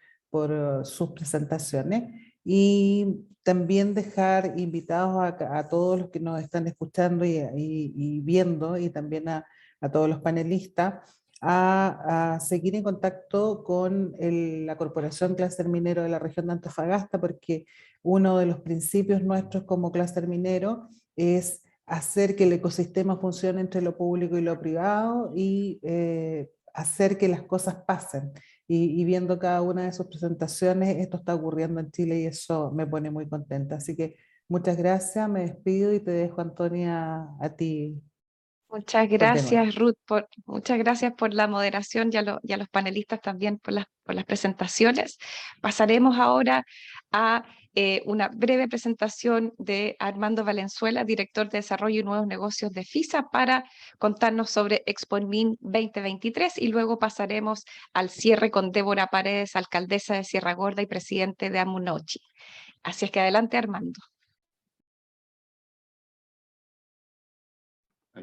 sus presentaciones, y también dejar invitados a todos los que nos están escuchando y viendo, y también a todos los panelistas, a seguir en contacto con la Corporación Clúster Minero de la región de Antofagasta, porque uno de los principios nuestros como clúster minero es hacer que el ecosistema funcione entre lo público y lo privado, y hacer que las cosas pasen. Y viendo cada una de sus presentaciones, esto está ocurriendo en Chile y eso me pone muy contenta. Así que muchas gracias, me despido y te dejo, Antonia, a ti. Muchas gracias, Ruth, muchas gracias por la moderación y a los panelistas también por las presentaciones. Pasaremos ahora a una breve presentación de Armando Valenzuela, director de Desarrollo y Nuevos Negocios de FISA, para contarnos sobre ExpoMin 2023, y luego pasaremos al cierre con Débora Paredes, alcaldesa de Sierra Gorda y presidente de Amunochi. Así es que adelante, Armando.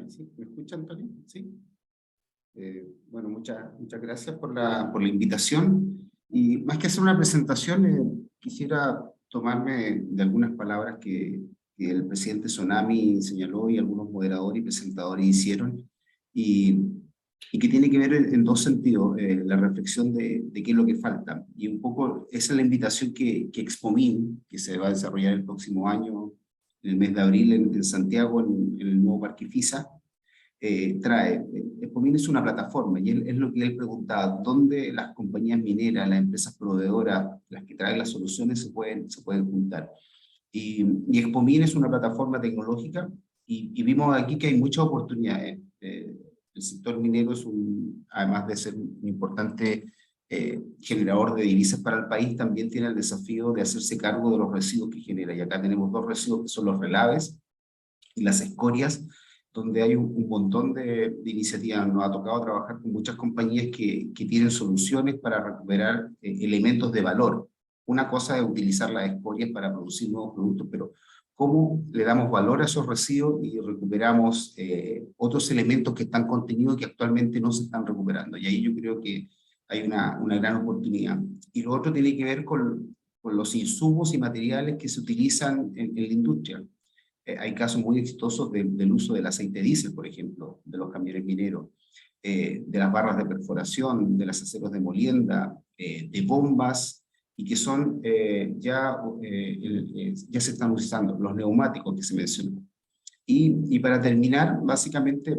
¿Sí? ¿Me escucha, Antonio? Sí. Bueno, muchas gracias por la invitación. Y más que hacer una presentación, quisiera tomarme de algunas palabras que el presidente Tsunami señaló y algunos moderadores y presentadores hicieron, y que tiene que ver en dos sentidos, la reflexión de qué es lo que falta. Y un poco esa es la invitación que ExpoMin, que se va a desarrollar el próximo año, en el mes de abril en Santiago, en el nuevo Parque FISA, trae. ExpoMin es una plataforma, y es lo que él preguntaba: ¿dónde las compañías mineras, las empresas proveedoras, las que traen las soluciones, se pueden juntar? Y ExpoMin es una plataforma tecnológica, y vimos aquí que hay muchas oportunidades. El sector minero es además de ser un importante generador de divisas para el país, también tiene el desafío de hacerse cargo de los residuos que genera. Y acá tenemos dos residuos, que son los relaves y las escorias, donde hay un montón de iniciativas. Nos ha tocado trabajar con muchas compañías que tienen soluciones para recuperar elementos de valor. Una cosa es utilizar las escorias para producir nuevos productos, pero ¿cómo le damos valor a esos residuos y recuperamos otros elementos que están contenidos y que actualmente no se están recuperando? Y ahí yo creo que hay una gran oportunidad. Y lo otro tiene que ver con los insumos y materiales que se utilizan en la industria. Hay casos muy exitosos del uso del aceite diésel, por ejemplo, de los camiones mineros, de las barras de perforación, de los aceros de molienda, de bombas, y que son ya se están usando, los neumáticos que se mencionó. Y para terminar, básicamente,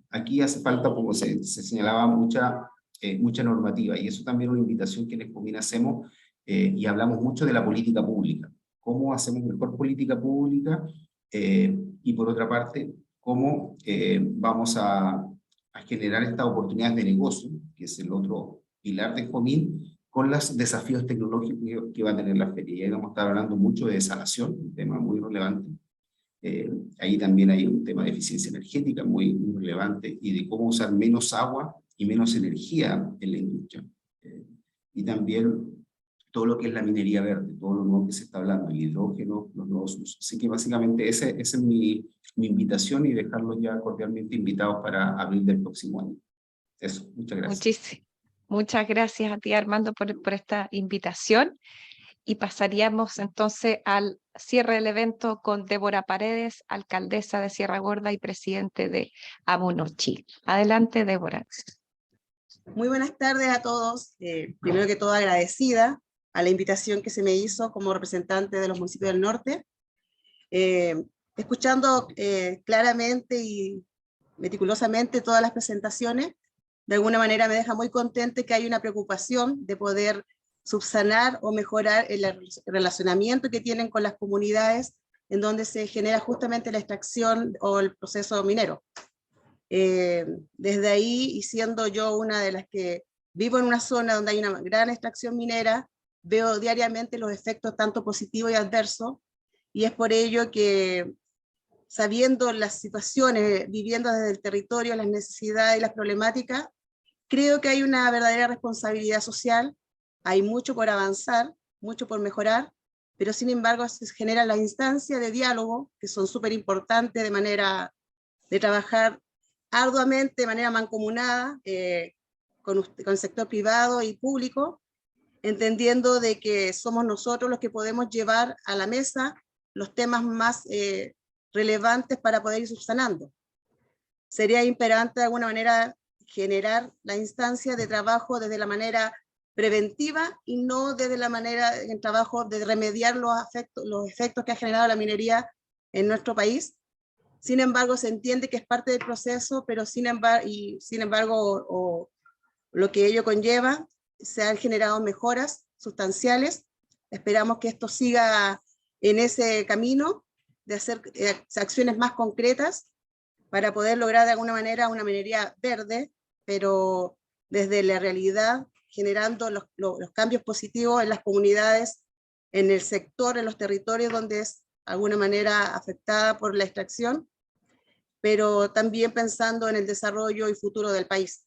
aquí hace falta, como se señalaba, mucha normativa, y eso también es una invitación que en ExpoMin hacemos, y hablamos mucho de la política pública. ¿Cómo hacemos mejor política pública? Y por otra parte, ¿cómo vamos a generar estas oportunidades de negocio, que es el otro pilar de ExpoMin, con los desafíos tecnológicos que va a tener la feria? Y ahí vamos a estar hablando mucho de desalación, un tema muy relevante. Ahí también hay un tema de eficiencia energética muy relevante, y de cómo usar menos agua y menos energía en la industria. Y también todo lo que es la minería verde, todo lo nuevo que se está hablando, el hidrógeno, los nuevos usos. Así que básicamente esa es mi invitación, y dejarlos ya cordialmente invitados para abril del próximo año. Eso, muchas gracias. Muchas gracias a ti, Armando, por esta invitación. Y pasaríamos entonces al cierre del evento con Débora Paredes, alcaldesa de Sierra Gorda y presidente de Amunochi. Adelante, Débora. Muy buenas tardes a todos. Primero que todo, agradecida a la invitación que se me hizo como representante de los municipios del norte. Escuchando claramente y meticulosamente todas las presentaciones, de alguna manera me deja muy contenta que hay una preocupación de poder subsanar o mejorar el relacionamiento que tienen con las comunidades en donde se genera justamente la extracción o el proceso minero. Desde ahí, y siendo yo una de las que vivo en una zona donde hay una gran extracción minera, veo diariamente los efectos tanto positivos y adversos, y es por ello que, sabiendo las situaciones, viviendo desde el territorio, las necesidades y las problemáticas, creo que hay una verdadera responsabilidad social, hay mucho por avanzar, mucho por mejorar, pero sin embargo se generan las instancias de diálogo, que son súper importantes, de trabajar arduamente, de manera mancomunada, con el sector privado y público, entendiendo de que somos nosotros los que podemos llevar a la mesa los temas más relevantes para poder ir subsanando. Sería imperante de alguna manera generar la instancia de trabajo desde la manera preventiva y no desde la manera en trabajo de remediar los efectos que ha generado la minería en nuestro país. Sin embargo, se entiende que es parte del proceso, pero sin embargo, lo que ello conlleva, se han generado mejoras sustanciales. Esperamos que esto siga en ese camino de hacer acciones más concretas para poder lograr de alguna manera una minería verde, pero desde la realidad, generando los cambios positivos en las comunidades, en el sector, en los territorios donde es de alguna manera afectada por la extracción, pero también pensando en el desarrollo y futuro del país.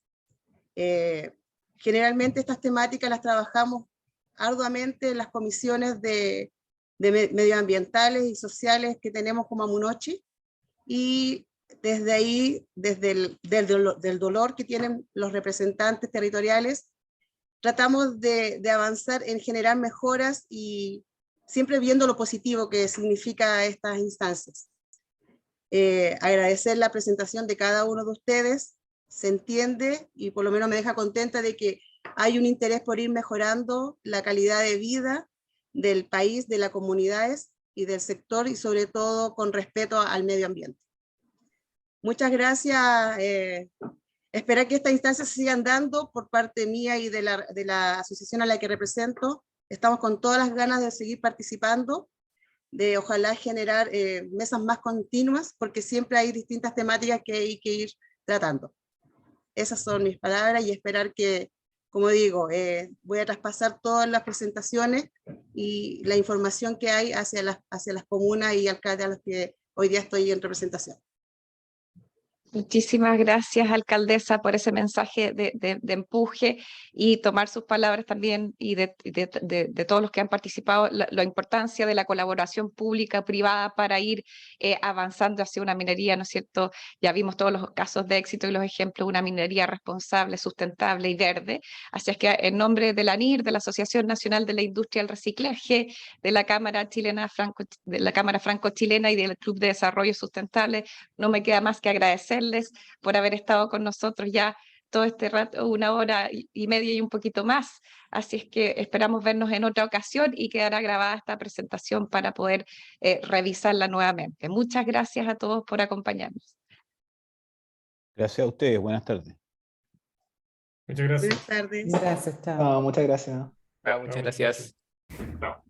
Generalmente estas temáticas las trabajamos arduamente en las comisiones de medioambientales y sociales que tenemos como Amunochi, y desde ahí, del dolor que tienen los representantes territoriales, tratamos de avanzar en generar mejoras y siempre viendo lo positivo que significa estas instancias. Agradecer la presentación de cada uno de ustedes, se entiende y por lo menos me deja contenta de que hay un interés por ir mejorando la calidad de vida del país, de las comunidades y del sector, y sobre todo con respeto al medio ambiente. Muchas gracias. Esperar que estas instancias se sigan dando por parte mía y de la asociación a la que represento. Estamos con todas las ganas de seguir participando, de ojalá generar mesas más continuas, porque siempre hay distintas temáticas que hay que ir tratando. Esas son mis palabras y esperar que, como digo, voy a traspasar todas las presentaciones y la información que hay hacia las comunas y alcaldes a los que hoy día estoy en representación. Muchísimas gracias, alcaldesa, por ese mensaje de empuje y tomar sus palabras también y de todos los que han participado, la importancia de la colaboración pública-privada para ir avanzando hacia una minería, ¿no es cierto? Ya vimos todos los casos de éxito y los ejemplos, una minería responsable, sustentable y verde. Así es que en nombre de la ANIR, de la Asociación Nacional de la Industria del Reciclaje, de la Cámara Franco-Chilena y del Club de Desarrollo Sustentable, no me queda más que agradecerles por haber estado con nosotros ya todo este rato, 1 hora y media y un poquito más. Así es que esperamos vernos en otra ocasión y quedará grabada esta presentación para poder revisarla nuevamente. Muchas gracias a todos por acompañarnos. Gracias a ustedes. Buenas tardes. Muchas gracias. Buenas tardes. Gracias, chao. Muchas gracias. Muchas gracias. Chao.